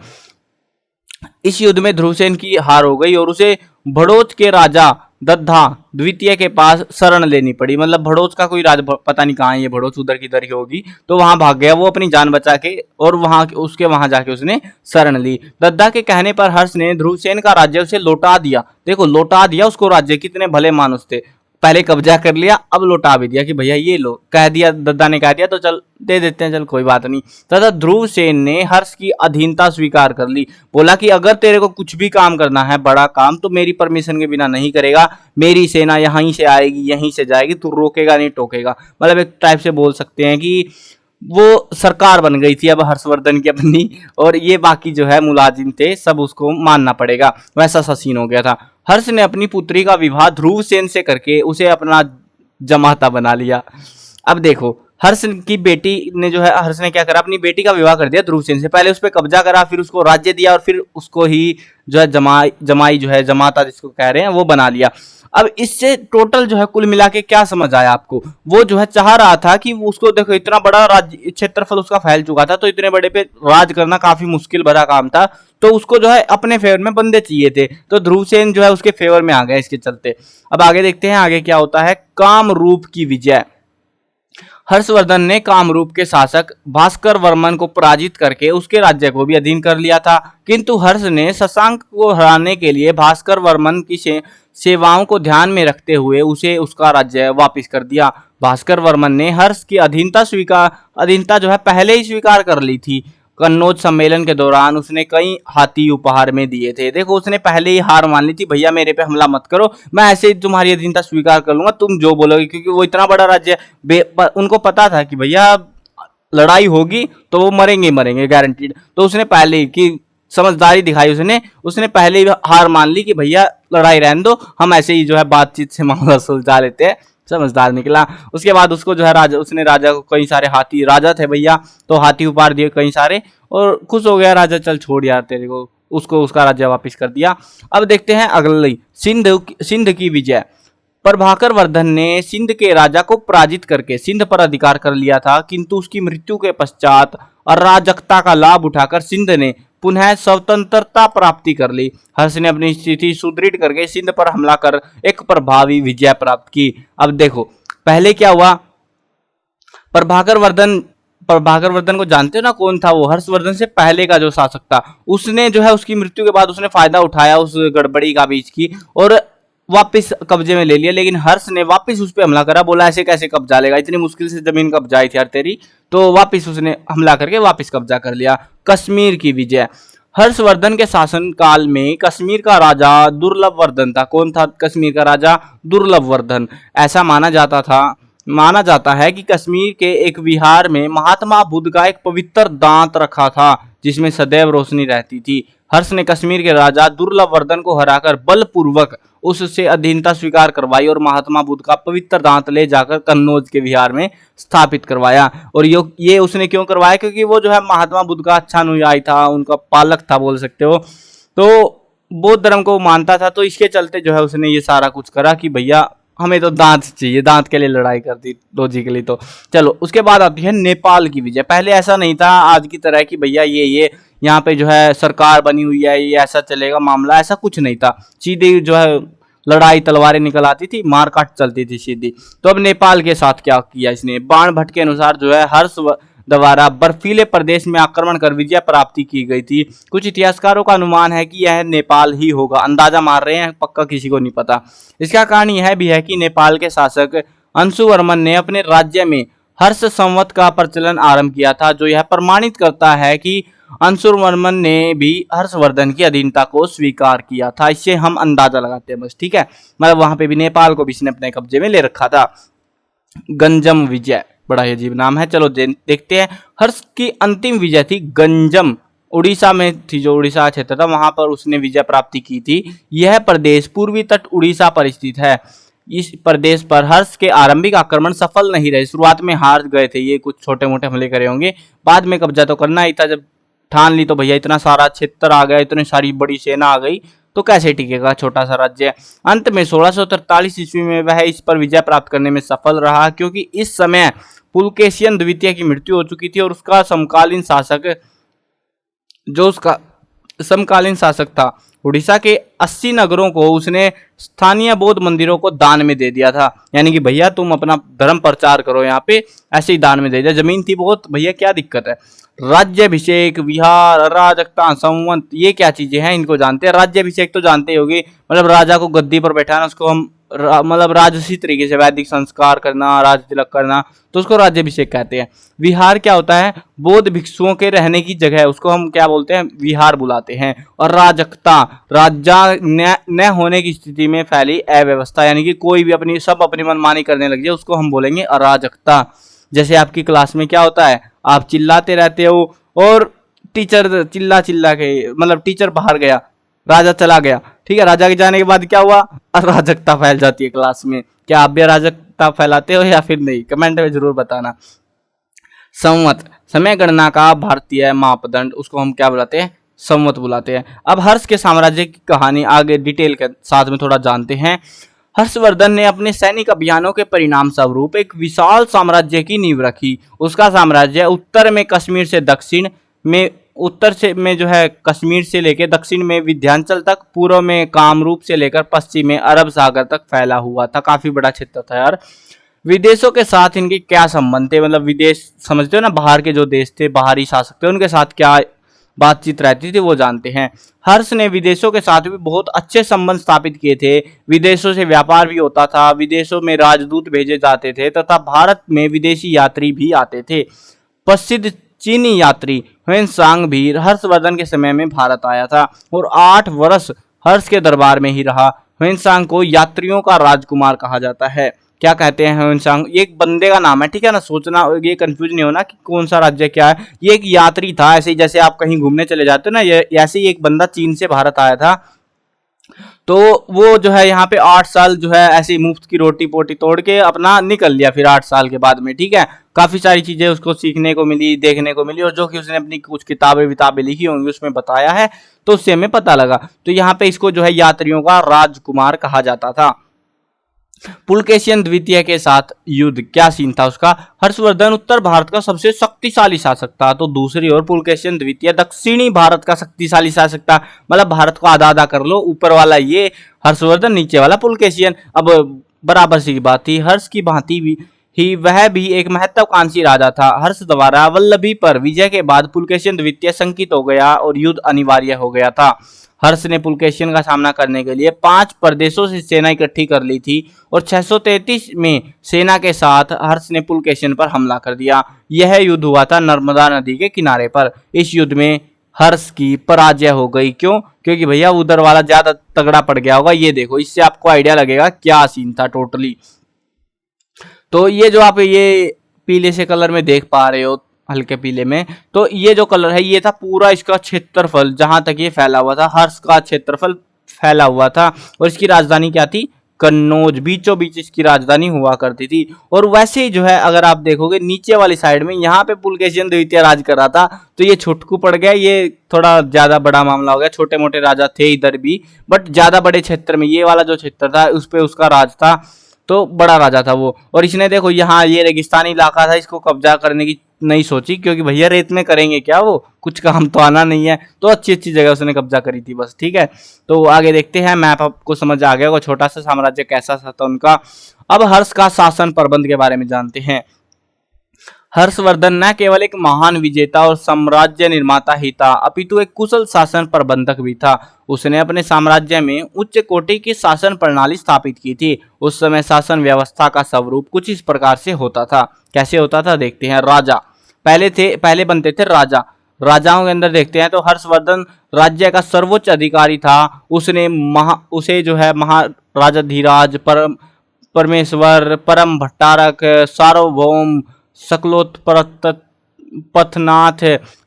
इस युद्ध में ध्रुवसेन की हार हो गई और उसे भड़ोच के राजा दद्दा द्वितीय के पास शरण लेनी पड़ी। मतलब भड़ोच का कोई राज, पता नहीं कहाँ है ये भड़ोच, उधर की इधर ही होगी, तो वहां भाग गया वो अपनी जान बचा के और वहां जाके उसने शरण ली। दद्दा के कहने पर हर्ष ने ध्रुवसेन का राज्य उसे लौटा दिया। देखो, लौटा दिया उसको राज्य, कितने भले मानुस थे। पहले कब्जा कर लिया, अब लौटा भी दिया कि भैया ये लो, कह दिया, दद्दा ने कह दिया तो चल दे देते हैं, चल कोई बात नहीं। तथा ध्रुवसेन ने हर्ष की अधीनता स्वीकार कर ली। बोला कि अगर तेरे को कुछ भी काम करना है, बड़ा काम, तो मेरी परमिशन के बिना नहीं करेगा। मेरी सेना यहीं से आएगी, यहीं से जाएगी, तू रोकेगा नहीं टोकेगा। मतलब एक टाइप से बोल सकते हैं कि वो सरकार बन गई थी अब हर्षवर्धन की अपनी, और ये बाकी जो है मुलाजिम थे सब उसको मानना पड़ेगा, वैसा सा सीन हो गया था। हर्ष ने अपनी पुत्री का विवाह ध्रुवसेन से करके उसे अपना जमाता बना लिया। अब देखो, हर्ष की बेटी ने जो है, हर्ष ने क्या करा, अपनी बेटी का विवाह कर दिया ध्रुवसेन से। पहले उस पर कब्जा करा, फिर उसको राज्य दिया और फिर उसको ही जो है जमाई जो है, जमाता जिसको कह रहे हैं, वो बना लिया। अब इससे टोटल जो है कुल मिला के क्या समझ आया आपको? वो जो है चाह रहा था कि उसको, देखो इतना बड़ा राज्य क्षेत्रफल उसका फैल चुका था, तो इतने बड़े पे राज करना काफी मुश्किल भरा काम था, तो उसको जो है अपने फेवर में बंदे चाहिए थे। तो ध्रुवसेन जो है उसके फेवर में आ गया इसके चलते। अब आगे देखते हैं आगे क्या होता है। कामरूप की विजय। हर्षवर्धन ने कामरूप के शासक भास्कर वर्मन को पराजित करके उसके राज्य को भी अधीन कर लिया था, किंतु हर्ष ने शशांक को हराने के लिए भास्कर वर्मन की सेवाओं को ध्यान में रखते हुए उसे उसका राज्य वापस कर दिया। भास्कर वर्मन ने हर्ष की अधीनता जो है पहले ही स्वीकार कर ली थी। कन्नौज सम्मेलन के दौरान उसने कई हाथी उपहार में दिए थे। देखो, उसने पहले ही हार मान ली थी, भैया मेरे पे हमला मत करो, मैं ऐसे ही तुम्हारी अधीनता स्वीकार कर लूंगा, तुम जो बोलोगे, क्योंकि वो इतना बड़ा राज्य, उनको पता था कि भैया लड़ाई होगी तो वो मरेंगे गारंटीड। तो उसने पहले ही की समझदारी दिखाई, उसने पहले ही हार मान ली कि भैया लड़ाई रहने दो, हम ऐसे ही जो है बातचीत से मामला सुलझा लेते हैं। समझदार निकला। उसके बाद उसको जो है राजा को कई सारे हाथी, राजा थे भैया, तो हाथी उपहार दिए कई सारे, और खुश हो गया राजा, चल छोड़ यार तेरे को, उसको उसका राज्य वापस कर दिया। अब देखते हैं अगली, सिंध की विजय। प्रभाकर वर्धन ने सिंध के राजा को पराजित करके सिंध पर अधिकार कर लिया था, किंतु उसकी मृत्यु के पश्चात अराजकता का लाभ उठाकर सिंध ने पुनः स्वतंत्रता प्राप्ति कर ली। हर्ष ने अपनी स्थिति सुदृढ़ करके सिंध पर हमला कर एक प्रभावी विजय प्राप्त की। अब देखो, पहले क्या हुआ, प्रभाकर वर्धन को जानते हो ना कौन था? वो हर्षवर्धन से पहले का जो शासक था। उसने जो है उसकी मृत्यु के बाद उसने फायदा उठाया उस गड़बड़ी का बीच की और वापस कब्जे में ले लिया। लेकिन हर्ष ने वापस उस पर हमला करा, बोला ऐसे कैसे कब्जा लेगा, इतनी मुश्किल से जमीन कब्जाई थी यार तेरी। तो वापस उसने हमला करके वापस कब्जा कर लिया। कश्मीर की विजय। हर्षवर्धन के शासन काल में कश्मीर का राजा दुर्लभ वर्धन था। कौन था कश्मीर का राजा? दुर्लभ वर्धन। ऐसा माना जाता है कि कश्मीर के एक विहार में महात्मा बुद्ध का एक पवित्र दांत रखा था जिसमें सदैव रोशनी रहती थी। हर्ष ने कश्मीर के राजा दुर्लभ वर्धन को हराकर बलपूर्वक उससे अधीनता स्वीकार करवाई और महात्मा बुद्ध का पवित्र दांत ले जाकर कन्नौज के विहार में स्थापित करवाया। और ये उसने क्यों करवाया? क्योंकि वो जो है महात्मा बुद्ध का अच्छा अनुयायी था, उनका पालक था बोल सकते हो, तो बौद्ध धर्म को मानता था। तो इसके चलते जो है उसने ये सारा कुछ करा कि भैया हमें तो दांत चाहिए, दांत के लिए लड़ाई कर दी लॉजिकली। तो चलो, उसके बाद आती है नेपाल की विजय। पहले ऐसा नहीं था आज की तरह कि भैया ये यहाँ पे जो है सरकार बनी हुई है, ये ऐसा चलेगा मामला, ऐसा कुछ नहीं था। सीधे जो है लड़ाई तलवारें निकल आती थी, मारकाट चलती थी सीधी। तो अब नेपाल के साथ क्या किया इसने, बाण भट्ट के अनुसार जो है हर्ष द्वारा बर्फीले प्रदेश में आक्रमण कर विजय प्राप्ति की गई थी। कुछ इतिहासकारों का अनुमान है कि यह नेपाल ही होगा, अंदाजा मार रहे हैं, पक्का किसी को नहीं पता। इसका कारण यह भी है कि नेपाल के शासक अंशुवर्मन ने अपने राज्य में हर्ष संवत का प्रचलन आरंभ किया था, जो यह प्रमाणित करता है कि अंशुवर्मन ने भी हर्षवर्धन की अधीनता को स्वीकार किया था। इससे हम अंदाजा लगाते हैं बस, ठीक है। मतलब वहां पे भी नेपाल को भी इसने अपने कब्जे में ले रखा था। गंजम विजय, बड़ा ही अजीब नाम है। चलो देखते हैं। हर्ष की अंतिम विजय थी गंजम, उड़ीसा में थी, जो उड़ीसा क्षेत्र था वहां पर उसने विजय प्राप्ति की थी। यह प्रदेश पूर्वी तट उड़ीसा पर स्थित है। इस प्रदेश पर हर्ष के आरंभिक आक्रमण सफल नहीं रहे। शुरुआत में हार गए थे ये, कुछ छोटे मोटे हमले करे होंगे, बाद में कब्जा तो करना ही था। जब ठान ली तो भैया इतना सारा क्षेत्र आ गया, इतनी सारी बड़ी सेना आ गई, तो कैसे टिकेगा छोटा सा राज्य। अंत में 1643 ईस्वी में वह इस पर विजय प्राप्त करने में सफल रहा, क्योंकि इस समय पुलकेशियन द्वितीय की मृत्यु हो चुकी थी और उसका समकालीन शासक था उड़ीसा के 80 नगरों को उसने स्थानीय बौद्ध मंदिरों को दान में दे दिया था। यानी कि भैया तुम अपना धर्म प्रचार करो, यहाँ पे ऐसे ही दान में दे दिया। जमीन थी बहुत, भैया क्या दिक्कत है। राज्याभिषेक, विहार, अराजकता, संवत, ये क्या चीजें हैं, इनको जानते हैं। राज्याभिषेक तो जानते ही होगे, मतलब राजा को गद्दी पर बैठाना, उसको हम मतलब राजसी तरीके से वैदिक संस्कार करना, राज तिलक करना, तो उसको राज्याभिषेक कहते हैं। विहार क्या होता है, बौद्ध भिक्षुओं के रहने की जगह है, उसको हम क्या बोलते हैं, विहार बुलाते हैं। और राजकता, राजा न होने की स्थिति में फैली अव्यवस्था, यानी कि कोई भी अपनी मनमानी करने लग जाए, उसको हम बोलेंगे अराजकता। जैसे आपकी क्लास में क्या होता है, आप चिल्लाते रहते हो और टीचर चिल्ला के, मतलब टीचर बाहर गया, राजा चला गया, ठीक है। राजा के जाने के बाद क्या हुआ, अराजकता फैल जाती है क्लास में। क्या आप भी अराजकता फैलाते हो या फिर नहीं, कमेंट में जरूर बताना। संवत, समय गणना का भारतीय मापदंड, उसको हम क्या बुलाते हैं, संवत बुलाते हैं। अब हर्ष के साम्राज्य की कहानी आगे डिटेल के साथ में थोड़ा जानते हैं। हर्षवर्धन ने अपने सैनिक अभियानों के परिणाम स्वरूप एक विशाल साम्राज्य की नींव रखी। उसका साम्राज्य उत्तर में कश्मीर से दक्षिण में, जो है कश्मीर से लेकर दक्षिण में विंध्याचल तक, पूर्व में कामरूप से लेकर पश्चिम में अरब सागर तक फैला हुआ था। काफी बड़ा क्षेत्र था यार। विदेशों के साथ इनके क्या संबंध थे, मतलब विदेश समझते हो ना, बाहर के जो देश थे, बाहरी शासक थे, उनके साथ क्या बातचीत रहती थी वो जानते हैं। हर्ष ने विदेशों के साथ भी बहुत अच्छे संबंध स्थापित किए थे। विदेशों से व्यापार भी होता था, विदेशों में राजदूत भेजे जाते थे तथा भारत में विदेशी यात्री भी आते थे। प्रसिद्ध चीनी यात्री ह्वेनसांग भी हर्षवर्धन के समय में भारत आया था और 8 वर्ष हर्ष के दरबार में ही रहा। ह्वेनसांग को यात्रियों का राजकुमार कहा जाता है। क्या कहते हैं ह्वेनसांग, ये एक बंदे का नाम है, ठीक है ना, सोचना ये कंफ्यूज नहीं होना कि कौन सा राज्य क्या है। ये एक यात्री था, ऐसे ही जैसे आप कहीं घूमने चले जाते हो ना, ये ऐसे ही एक बंदा चीन से भारत आया था। तो वो जो है यहाँ पे 8 साल जो है ऐसे ही मुफ्त की रोटी पोटी तोड़ के अपना निकल लिया फिर 8 साल के बाद में, ठीक है। काफी सारी चीजें उसको सीखने को मिली, देखने को मिली, और जो कि उसने अपनी कुछ किताबें लिखी होंगी उसमें बताया है, तो उससे हमें पता लगा। तो यहाँ पे इसको जो है यात्रियों का राजकुमार कहा जाता था। पुलकेशियन द्वितीय के साथ युद्ध, क्या सीन था उसका। हर्षवर्धन उत्तर भारत का सबसे शक्तिशाली शासक था, तो दूसरी ओर पुलकेशियन द्वितीय दक्षिणी भारत का शक्तिशाली शासक था। मतलब भारत को आधा आधा कर लो, ऊपर वाला ये हर्षवर्धन, नीचे वाला पुलकेशियन। अब बराबर सी बात थी। हर्ष की भांति भी वह भी एक महत्वाकांक्षी राजा था। हर्ष द्वारा वल्लभी पर विजय के बाद पुलकेशिन द्वितीय शंकित हो गया और युद्ध अनिवार्य हो गया था। हर्ष ने पुलकेशिन का सामना करने के लिए 5 प्रदेशों से सेना इकट्ठी कर ली थी और 633 में सेना के साथ हर्ष ने पुलकेशिन पर हमला कर दिया। यह युद्ध हुआ था नर्मदा नदी के किनारे पर। इस युद्ध में हर्ष की पराजय हो गई। क्यों? क्योंकि भैया उधर वाला ज्यादा तगड़ा पड़ गया होगा। ये देखो, इससे आपको आइडिया लगेगा क्या सीन था टोटली। तो ये जो आप ये पीले से कलर में देख पा रहे हो, हल्के पीले में, तो ये जो कलर है ये था पूरा इसका क्षेत्रफल, जहां तक ये फैला हुआ था। हर्ष का क्षेत्रफल फैला हुआ था और इसकी राजधानी क्या थी? कन्नौज। बीचों बीच इसकी राजधानी हुआ करती थी। और वैसे ही जो है अगर आप देखोगे नीचे वाली साइड में, यहाँ पे पुलकेशिन द्वितीय राज कर रहा था, तो ये छुटकू पड़ गया। ये थोड़ा ज्यादा बड़ा मामला हो गया। छोटे मोटे राजा थे इधर भी, बट ज्यादा बड़े क्षेत्र में ये वाला जो क्षेत्र था उस पे उसका राज था, तो बड़ा राजा था वो। और इसने देखो यहाँ ये रेगिस्तानी इलाका था, इसको कब्जा करने की नहीं सोची, क्योंकि भैया रेत में करेंगे क्या, वो कुछ काम तो आना नहीं है। तो अच्छी अच्छी जगह उसने कब्जा करी थी बस, ठीक है। तो आगे देखते हैं, मैप आपको समझ आ गया वो छोटा सा साम्राज्य कैसा था उनका। अब हर्ष का शासन प्रबंध के बारे में जानते हैं। हर्षवर्धन न केवल एक महान विजेता और साम्राज्य निर्माता ही था, अपितु एक कुशल शासन प्रबंधक भी था। उसने अपने साम्राज्य में उच्च कोटि की शासन प्रणाली स्थापित की थी। उस समय शासन व्यवस्था का स्वरूप कुछ इस प्रकार से होता था। कैसे होता था देखते हैं। राजा पहले बनते थे राजा। राजाओं के अंदर देखते हैं तो हर्षवर्धन राज्य का सर्वोच्च अधिकारी था। उसे जो है महाराजाधिराज, परमेश्वर, परम भट्टारक, सार्वभौम, सकलोत्पथनाथ,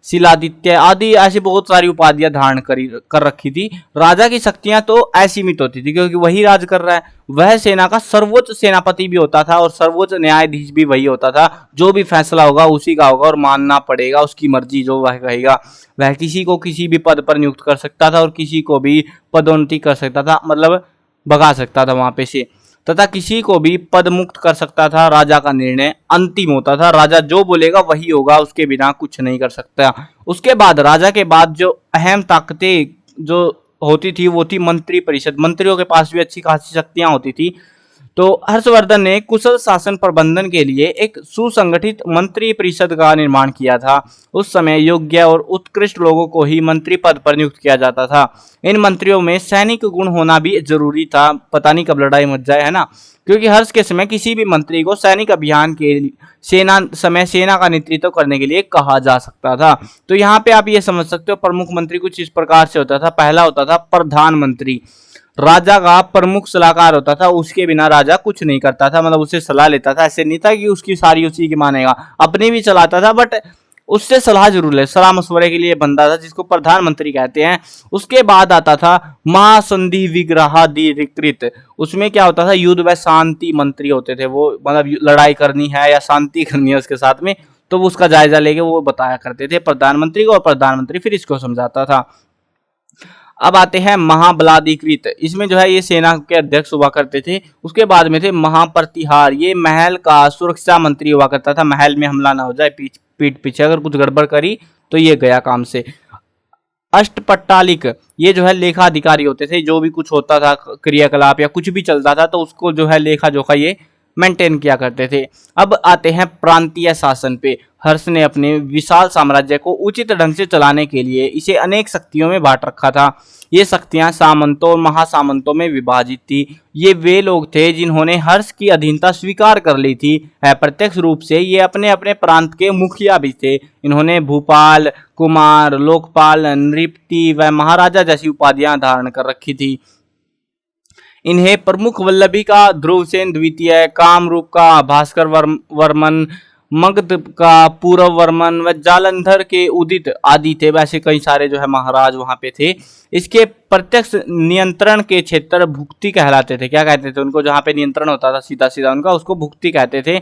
शिलादित्य आदि ऐसी बहुत सारी उपाधियां धारण कर रखी थी। राजा की शक्तियां तो असीमित होती थी, क्योंकि वही राज कर रहा है। वह सेना का सर्वोच्च सेनापति भी होता था और सर्वोच्च न्यायाधीश भी वही होता था। जो भी फैसला होगा उसी का होगा और मानना पड़ेगा, उसकी मर्जी जो वह कहेगा। वह किसी को किसी भी पद पर नियुक्त कर सकता था और किसी को भी पदोन्नति कर सकता था, मतलब भगा सकता था वहां पे से, तथा किसी को भी पद मुक्त कर सकता था। राजा का निर्णय अंतिम होता था। राजा जो बोलेगा वही होगा, उसके बिना कुछ नहीं कर सकता। उसके बाद राजा के बाद जो अहम ताकतें जो होती थी वो थी मंत्री परिषद। मंत्रियों के पास भी अच्छी खासी शक्तियां होती थी। तो हर्षवर्धन ने कुशल शासन प्रबंधन के लिए एक सुसंगठित मंत्री परिषद का निर्माण किया था। उस समय योग्य और उत्कृष्ट लोगों को ही मंत्री पद पर नियुक्त किया जाता था। इन मंत्रियों में सैनिक गुण होना भी जरूरी था। पता नहीं कब लड़ाई मच जाए, है ना। क्योंकि हर्ष के समय किसी भी मंत्री को सैनिक अभियान के सेना का नेतृत्व करने के लिए कहा जा सकता था। तो यहाँ पे आप ये समझ सकते हो, प्रमुख मंत्री कुछ इस प्रकार से होता था। पहला होता था प्रधानमंत्री, राजा का प्रमुख सलाहकार होता था। उसके बिना राजा कुछ नहीं करता था, मतलब उससे सलाह लेता था। ऐसे नहीं था कि उसकी सारी उसी की मानेगा, अपनी भी चलाता था, बट उससे सलाह जरूर ले, सलाह मशवरे के लिए बनता था, जिसको प्रधानमंत्री कहते हैं। उसके बाद आता था महासंधि विग्रहाधिकृत। उसमें क्या होता था, युद्ध व शांति मंत्री होते थे वो, मतलब लड़ाई करनी है या शांति करनी है उसके साथ में, तो वो उसका जायजा लेके वो बताया करते थे प्रधानमंत्री को, और प्रधानमंत्री फिर इसको समझाता था। अब आते हैं महाबलाधिकृत। इसमें जो है ये सेना के अध्यक्ष हुआ करते थे। उसके बाद में थे महाप्रतिहार, ये महल का सुरक्षा मंत्री हुआ करता था। महल में हमला ना हो जाए, पीठ पीछे अगर कुछ गड़बड़ करी तो ये गया काम से। अष्टपट्टालिक, ये जो है लेखा अधिकारी होते थे। जो भी कुछ होता था क्रियाकलाप या कुछ भी चलता था तो उसको जो है लेखा जोखा ये मेंटेन किया करते थे। अब आते हैं प्रांतीय शासन पे। हर्ष ने अपने विशाल साम्राज्य को उचित ढंग से चलाने के लिए इसे अनेक शक्तियों में बांट रखा था। ये शक्तियां सामंतों और महासामंतों में विभाजित थी। ये वे लोग थे जिन्होंने हर्ष की अधीनता स्वीकार कर ली थी। अप्रत्यक्ष रूप से ये अपने अपने प्रांत के मुखिया भी थे। इन्होंने भूपाल, कुमार, लोकपाल, नृपति व महाराजा जैसी उपाधियां धारण कर रखी थी। इन्हें प्रमुख वल्लभी का ध्रुवसेन द्वितीय, कामरूप का भास्कर वर्मन, मगध का पूर्व वर्मन व जालंधर के उदित आदि थे। वैसे कई सारे जो है महाराज वहां पे थे। इसके प्रत्यक्ष नियंत्रण के क्षेत्र भुक्ति कहलाते थे। क्या कहते थे उनको, जहाँ पे नियंत्रण होता था सीधा सीधा उनका, उसको भुक्ति कहते थे।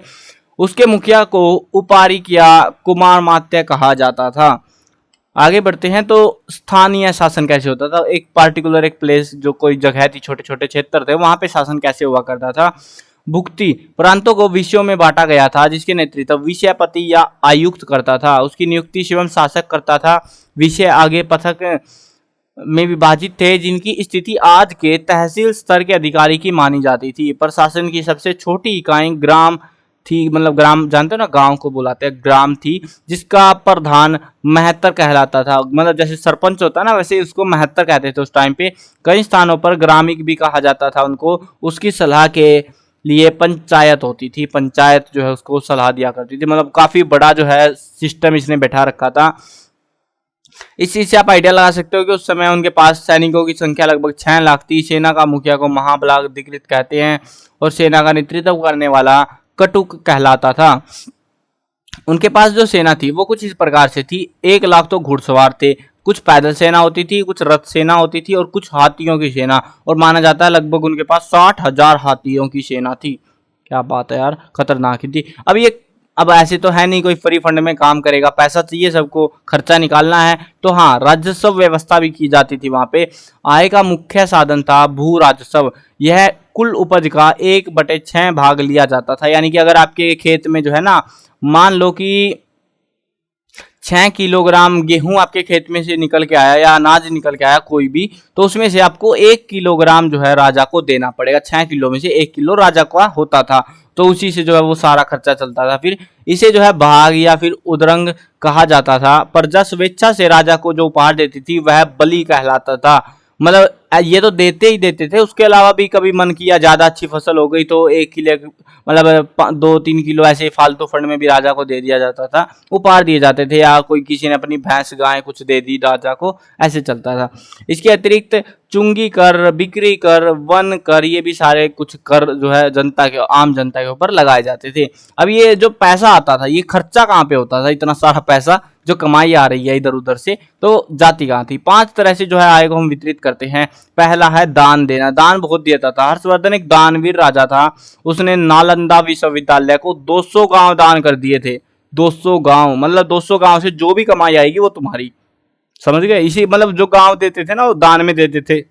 उसके मुखिया को उपारिक या कुमार मात्य कहा जाता था। आगे बढ़ते हैं तो स्थानीय शासन कैसे होता था। एक पार्टिकुलर एक प्लेस, जो कोई जगह थी, छोटे छोटे क्षेत्र थे, वहां पे शासन कैसे हुआ करता था। भुक्ति, प्रांतों को विषयों में बांटा गया था, जिसके नेतृत्व विषयपति या आयुक्त करता था। उसकी नियुक्ति शिवम शासक करता था। विषय आगे पथक में विभाजित थे, जिनकी स्थिति आज के तहसील स्तर के अधिकारी की मानी जाती थी। प्रशासन की सबसे छोटी इकाई ग्राम थी, मतलब ग्राम जानते हो ना, गांव को बुलाते हैं, ग्राम थी, जिसका प्रधान महत्तर कहलाता था। मतलब जैसे सरपंच होता है ना, वैसे उसको महत्तर कहते थे उस टाइम पे। कई स्थानों पर ग्रामिक भी कहा जाता था उनको। उसकी सलाह के लिए पंचायत होती थी। पंचायत जो है उसको सलाह दिया करती थी। मतलब काफी बड़ा जो है सिस्टम इसने बैठा रखा था। इस चीज से आप आइडिया लगा सकते हो कि उस समय उनके पास सैनिकों की संख्या लगभग 6 लाख थी। सेना का मुखिया को महाबलाधिकृत कहते हैं और सेना का नेतृत्व करने वाला कटुक कहलाता था। उनके पास जो सेना थी वो कुछ इस प्रकार से थी। 1 लाख तो घुड़सवार थे, कुछ पैदल सेना होती थी, कुछ रथ सेना होती थी और कुछ हाथियों की सेना। और माना जाता है लगभग उनके पास 60,000 हाथियों की सेना थी। क्या बात है यार, खतरनाक ही थी। अब ऐसे तो है नहीं कोई फ्री फंड में काम करेगा, पैसा चाहिए सबको, खर्चा निकालना है। तो हाँ, राजस्व व्यवस्था भी की जाती थी वहां पे। आय का मुख्य साधन था भू राजस्व। यह कुल उपज का 1/6 भाग लिया जाता था। यानी कि अगर आपके खेत में जो है ना, मान लो कि 6 किलोग्राम गेहूं आपके खेत में से निकल के आया या अनाज निकल के आया कोई भी, तो उसमें से आपको 1 किलोग्राम जो है राजा को देना पड़ेगा। 6 किलो में से 1 किलो राजा का होता था, तो उसी से जो है वो सारा खर्चा चलता था। फिर इसे जो है भाग या फिर उदरंग कहा जाता था। प्रजा स्वेच्छा से राजा को जो उपहार देती थी वह बलि कहलाता था। मतलब ये तो देते ही देते थे, उसके अलावा भी कभी मन किया ज्यादा अच्छी फसल हो गई तो 1 किलो मतलब 2-3 किलो ऐसे फालतू फंड में भी राजा को दे दिया जाता था, उपहार दिए जाते थे, या कोई किसी ने अपनी भैंस गाय कुछ दे दी राजा को, ऐसे चलता था। इसके अतिरिक्त चुंगी कर, बिक्री कर, वन कर, ये भी सारे कुछ कर जो है जनता के, आम जनता के ऊपर लगाए जाते थे। अब ये जो पैसा आता था ये खर्चा कहाँ पे होता था? इतना सारा पैसा जो कमाई आ रही है इधर उधर से, तो जाती कहाँ थी? 5 तरह से जो है आय को हम वितरित करते हैं। पहला है दान देना। दान बहुत दिया था। हर्षवर्धन एक दानवीर राजा था। उसने नालंदा विश्वविद्यालय को 200 गांव दान कर दिए थे। 200 गांव मतलब 200 गांव से जो भी कमाई आएगी वो तुम्हारी, समझ गए? इसी मतलब जो गांव देते थे ना वो दान में देते थे।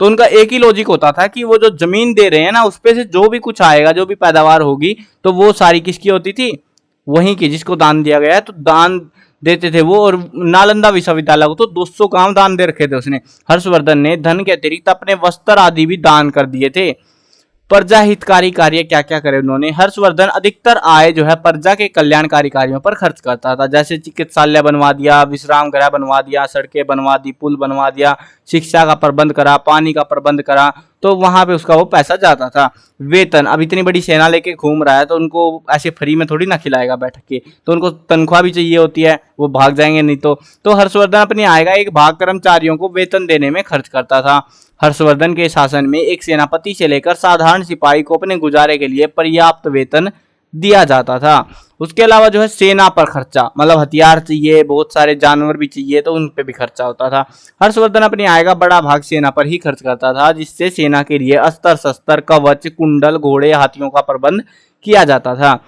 तो उनका एक ही लॉजिक होता था कि वो जो जमीन दे रहे हैं ना उस पे से जो भी कुछ आएगा, जो भी पैदावार होगी, तो वो सारी किसकी होती थी? वहीं की, जिसको दान दिया गया है। तो दान देते थे वो। और नालंदा विश्वविद्यालय को तो 200 गांव दान दे रखे थे उसने। हर्षवर्धन ने धन के अतिरिक्त अपने वस्त्र आदि भी दान कर दिए थे। प्रजा हितकारी कार्य क्या क्या करे उन्होंने? हर्षवर्धन अधिकतर आय जो है प्रजा के कल्याणकारी कार्यों पर खर्च करता था। जैसे चिकित्सालय बनवा दिया, विश्राम गृह बनवा दिया, सड़कें बनवा दी, पुल बनवा दिया, शिक्षा का प्रबंध करा, पानी का प्रबंध करा, तो वहां पे उसका वो पैसा जाता था। वेतन, अब इतनी बड़ी सेना लेके घूम रहा है तो उनको ऐसे फ्री में थोड़ी ना खिलाएगा बैठ के, तो उनको तनख्वाह भी चाहिए होती है, वो भाग जाएंगे नहीं तो हर्षवर्धन अपनी आय का एक भाग कर्मचारियों को वेतन देने में खर्च करता था। हर्षवर्धन के शासन में एक सेनापति से लेकर साधारण सिपाही को अपने गुजारे के लिए पर्याप्त वेतन दिया जाता था। उसके अलावा जो है सेना पर खर्चा, मतलब हथियार चाहिए, बहुत सारे जानवर भी चाहिए, तो उन पे भी खर्चा होता था। हर्षवर्धन अपनी आय का बड़ा भाग सेना पर ही खर्च करता था, जिससे सेना के लिए अस्त्र शस्त्र, कवच, कुंडल, घोड़े, हाथियों का प्रबंध किया जाता था।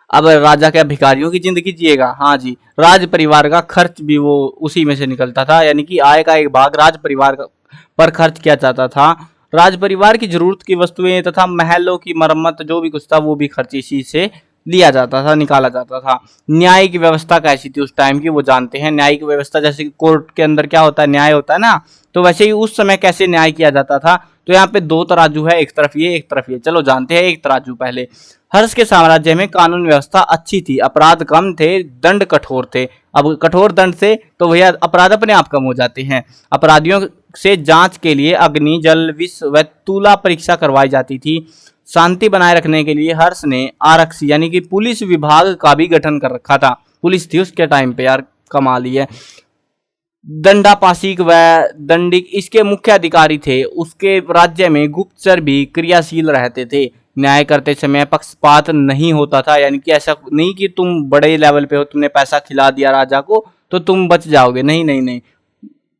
अब राजा क्या भिखारियों की जिंदगी जिएगा? हाँ जी, राज परिवार का खर्च भी वो उसी में से निकलता था, यानी कि आय का एक भाग राज परिवार पर खर्च किया जाता था। राज परिवार की जरूरत की वस्तुएं तथा महलों की मरम्मत जो भी कुछ था वो भी खर्च इसी से लिया जाता था, निकाला जाता था। न्यायिक व्यवस्था कैसी थी उस टाइम की वो जानते हैं। न्यायिक व्यवस्था जैसे कोर्ट के अंदर क्या होता है, न्याय होता है ना, तो वैसे ही उस समय कैसे न्याय किया जाता था? तो यहाँ पे 2 तराजू है, एक तरफ ये एक तरफ ये। चलो जानते हैं एक तराजू पहले। हर्ष के साम्राज्य में कानून व्यवस्था अच्छी थी, अपराध कम थे, दंड कठोर थे। अब कठोर दंड से तो भैया अपराध अपने आप कम हो जाते हैं। अपराधियों से जांच के लिए अग्नि, जल, विष व तुला परीक्षा करवाई जाती थी। शांति बनाए रखने के लिए हर्ष ने आरक्षी यानी कि पुलिस विभाग का भी गठन कर रखा था। पुलिस थी उसके टाइम पे यार, कमाल ही है। दंडापाशिक व दंडिक इसके मुख्य अधिकारी थे। उसके राज्य में गुप्तचर भी क्रियाशील रहते थे। न्याय करते समय पक्षपात नहीं होता था, यानी कि ऐसा नहीं कि तुम बड़े लेवल पे हो, तुमने पैसा खिला दिया राजा को तो तुम बच जाओगे, नहीं नहीं नहीं,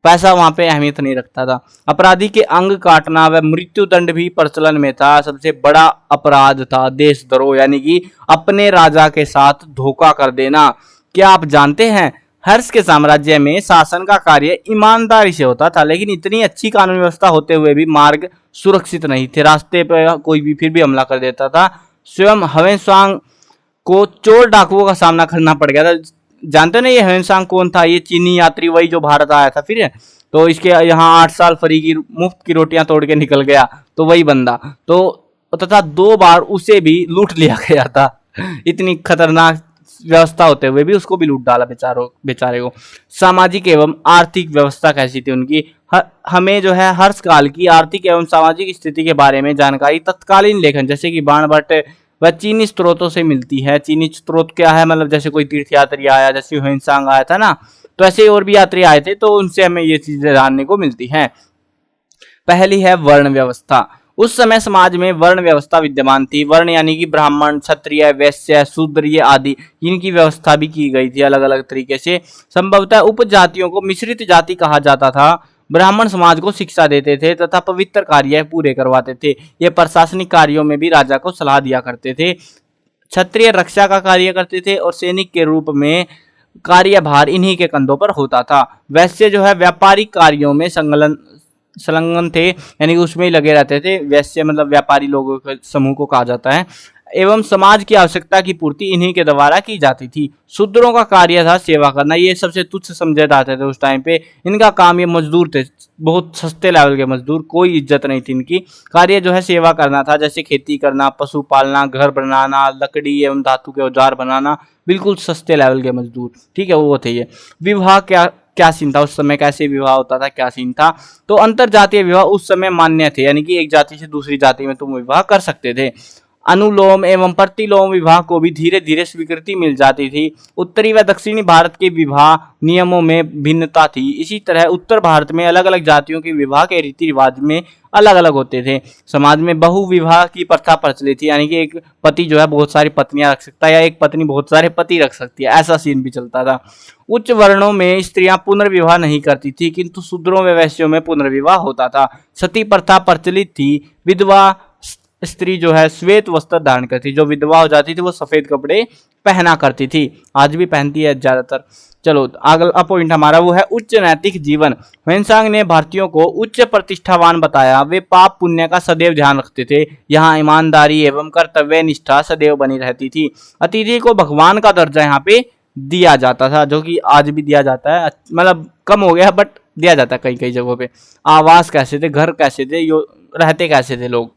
पैसा वहां पे अहमियत नहीं रखता था। अपराधी के अंग काटना व मृत्यु दंड भी प्रचलन में था। सबसे बड़ा अपराध था देशद्रोह, यानी कि अपने राजा के साथ धोखा कर देना। क्या आप जानते हैं हर्ष के साम्राज्य में शासन का कार्य ईमानदारी से होता था, लेकिन इतनी अच्छी कानून व्यवस्था होते हुए भी मार्ग सुरक्षित नहीं थे। रास्ते पर कोई भी फिर भी हमला कर देता था। स्वयं ह्वेनसांग को चोर डाकुओं का सामना करना पड़ गया था। जानते ना ये ह्वेनसांग कौन था? ये चीनी यात्री, वही जो भारत आया था फिर, तो इसके यहाँ 8 साल फ्री की मुफ्त की रोटियां तोड़ के निकल गया, तो वही बंदा। तो तथा 2 बार उसे भी लूट लिया गया था। इतनी खतरनाक व्यवस्था होते हुए भी उसको भी लूट डाला बेचारे को। सामाजिक एवं आर्थिक व्यवस्था कैसी थी उनकी? हमें जो है हर्ष काल की आर्थिक एवं सामाजिक स्थिति के बारे में जानकारी तत्कालीन लेखन जैसे कि बाणभट्ट वह चीनी स्त्रोतों से मिलती है। चीनी स्त्रोत क्या है? मतलब जैसे कोई तीर्थयात्री आया, जैसे ह्वेनसांग आया था ना, तो ऐसे और भी यात्री आए थे, तो उनसे हमें ये चीजें जानने को मिलती हैं। पहली है वर्ण व्यवस्था। उस समय समाज में वर्ण व्यवस्था विद्यमान थी। वर्ण यानी कि ब्राह्मण, क्षत्रिय, वैश्य, शूद्र आदि, इनकी व्यवस्था भी की गई थी अलग अलग तरीके से। संभवतः उपजातियों को मिश्रित जाति कहा जाता था। ब्राह्मण समाज को शिक्षा देते थे तथा पवित्र कार्य पूरे करवाते थे। ये प्रशासनिक कार्यों में भी राजा को सलाह दिया करते थे। क्षत्रिय रक्षा का कार्य करते थे और सैनिक के रूप में कार्यभार इन्हीं के कंधों पर होता था। वैश्य जो है व्यापारिक कार्यों में संलग्न थे, यानी कि उसमें ही लगे रहते थे। वैश्य मतलब व्यापारी लोगों के समूह को कहा जाता है। एवं समाज की आवश्यकता की पूर्ति इन्हीं के द्वारा की जाती थी। शूद्रों का कार्य था सेवा करना, ये सबसे तुच्छ समझे जाते थे उस टाइम पे। इनका काम, ये मजदूर थे, बहुत सस्ते लेवल के मजदूर, कोई इज्जत नहीं थी इनकी। कार्य जो है सेवा करना था, जैसे खेती करना, पशु पालना, घर बनाना, लकड़ी एवं धातु के औजार बनाना, बिल्कुल सस्ते लेवल के मजदूर, ठीक है, वो थे ये। विवाह क्या सीन था उस समय, कैसे विवाह होता था, क्या सीन था? तो अंतर जातीय विवाह उस समय मान्य थे, यानी कि एक जाति से दूसरी जाति में तुम विवाह कर सकते थे। अनुलोम एवं प्रतिलोम विवाह को भी धीरे धीरे स्वीकृति मिल जाती थी। उत्तरी व दक्षिणी भारत के विवाह नियमों में भिन्नता थी। इसी तरह उत्तर भारत में अलग अलग जातियों के विवाह के रीति रिवाज में अलग अलग होते थे। समाज में बहु विवाह की प्रथा प्रचलित थी, यानी कि एक पति जो है बहुत सारी पत्नियां रख सकता है, या एक पत्नी बहुत सारे पति रख सकती है, ऐसा सीन भी चलता था। उच्च वर्णों में स्त्रियां पुनर्विवाह नहीं करती थी, किंतु शूद्रों व वैश्यों में पुनर्विवाह होता था। सती प्रथा प्रचलित थी। विधवा स्त्री जो है श्वेत वस्त्र धारण करती, जो विधवा हो जाती थी वो सफेद कपड़े पहना करती थी, आज भी पहनती है ज्यादातर। चलो अगला पॉइंट हमारा वो है उच्च नैतिक जीवन। ह्वेनसांग ने भारतीयों को उच्च प्रतिष्ठावान बताया। वे पाप पुण्य का सदैव ध्यान रखते थे। यहाँ ईमानदारी एवं कर्तव्य निष्ठा सदैव बनी रहती थी। अतिथि को भगवान का दर्जा यहाँ पे दिया जाता था, जो कि आज भी दिया जाता है, मतलब कम हो गया बट दिया जाता है कई कई जगहों पे। आवास कैसे थे, घर कैसे थे, रहते कैसे थे लोग।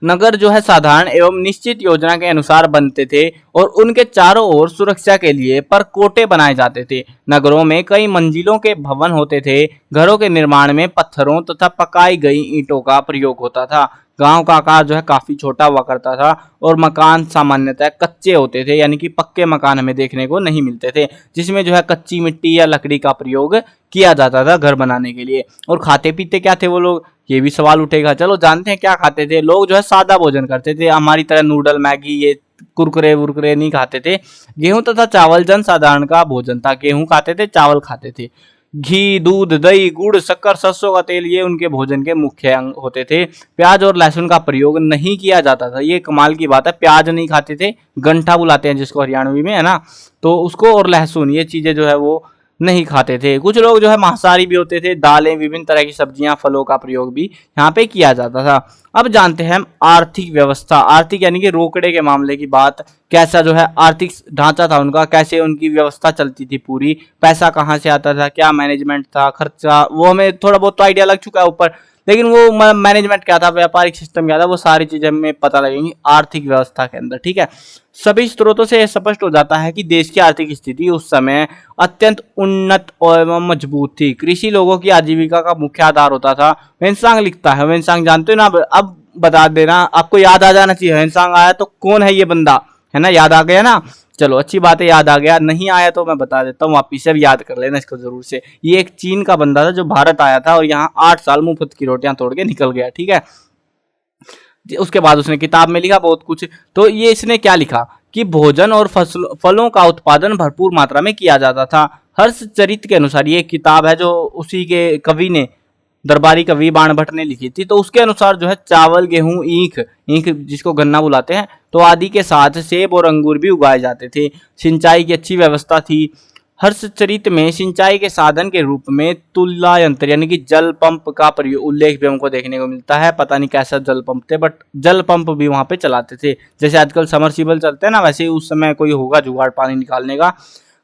नगर जो है साधारण एवं निश्चित योजना के अनुसार बनते थे और उनके चारों ओर सुरक्षा के लिए परकोटे बनाए जाते थे। नगरों में कई मंजिलों के भवन होते थे। घरों के निर्माण में पत्थरों तथा पकाई गई ईंटों का प्रयोग होता था। गांव का आकार जो है काफी छोटा हुआ करता था और मकान सामान्यतः कच्चे होते थे, यानी कि पक्के मकान हमें देखने को नहीं मिलते थे, जिसमें जो है कच्ची मिट्टी या लकड़ी का प्रयोग किया जाता था घर बनाने के लिए। और खाते पीते क्या थे वो लोग, ये भी सवाल उठेगा। चलो जानते हैं क्या खाते थे लोग। जो है सादा भोजन करते थे, हमारी तरह नूडल मैगी ये कुरकुरे वुरकुरे नहीं खाते थे। गेहूं तथा चावल जन साधारण का भोजन था। गेहूं खाते थे, चावल खाते थे। घी, दूध, दही, गुड़, शक्कर, सरसों का तेल, ये उनके भोजन के मुख्य अंग होते थे। प्याज और लहसुन का प्रयोग नहीं किया जाता था, ये कमाल की बात है। प्याज नहीं खाते थे, गंठा बुलाते हैं जिसको हरियाणवी में, है ना, तो उसको, और लहसुन, ये चीजें जो है वो नहीं खाते थे। कुछ लोग जो है मांसाहारी भी होते थे। दालें, विभिन्न तरह की सब्जियां, फलों का प्रयोग भी यहाँ पे किया जाता था। अब जानते हैं हम आर्थिक व्यवस्था। आर्थिक यानी कि रोकड़े के मामले की बात, कैसा जो है आर्थिक ढांचा था उनका, कैसे उनकी व्यवस्था चलती थी पूरी, पैसा कहाँ से आता था, क्या मैनेजमेंट था, खर्चा, वो हमें थोड़ा बहुत तो आइडिया लग चुका है ऊपर, लेकिन वो मैनेजमेंट क्या था, व्यापारिक सिस्टम क्या था, वो सारी चीजें हमें पता लगेंगी आर्थिक व्यवस्था के अंदर, ठीक है। सभी स्रोतों से स्पष्ट हो जाता है कि देश की आर्थिक स्थिति उस समय अत्यंत उन्नत एवं मजबूत थी। कृषि लोगों की आजीविका का मुख्य आधार होता था। ह्वेनसांग लिखता है, ह्वेनसांग जानते हो ना, अब बता देना, आपको याद आ जाना चाहिए। ह्वेनसांग आया तो कौन है ये बंदा, है ना, याद आ गया ना, चलो अच्छी बात है, याद आ गया। नहीं आया तो मैं बता देता हूँ, वापिस से भी याद कर लेना इसको जरूर से। ये एक चीन का बंदा था जो भारत आया था और यहाँ 8 साल मुफ्त की रोटियां तोड़ के निकल गया, ठीक है। उसके बाद उसने किताब में लिखा बहुत कुछ। तो ये इसने क्या लिखा कि भोजन और फलों का उत्पादन भरपूर मात्रा में किया जाता था। हर्षचरित के अनुसार, ये किताब है जो उसी के कवि ने, दरबारी कवि बाणभट्ट ने लिखी थी, तो उसके अनुसार जो है चावल, गेहूं, ईख जिसको गन्ना बुलाते हैं, तो आदि के साथ सेब और अंगूर भी उगाए जाते थे। सिंचाई की अच्छी व्यवस्था थी। हर्षचरित में सिंचाई के साधन के रूप में तुला यंत्र यानी कि जल पंप का उल्लेख भी हमको देखने को मिलता है। पता नहीं कैसा जल पंप थे, बट जल पंप भी वहां पे चलाते थे। जैसे आजकल समरसीबल चलते हैं ना, वैसे ही उस समय कोई होगा जुगाड़ पानी निकालने का।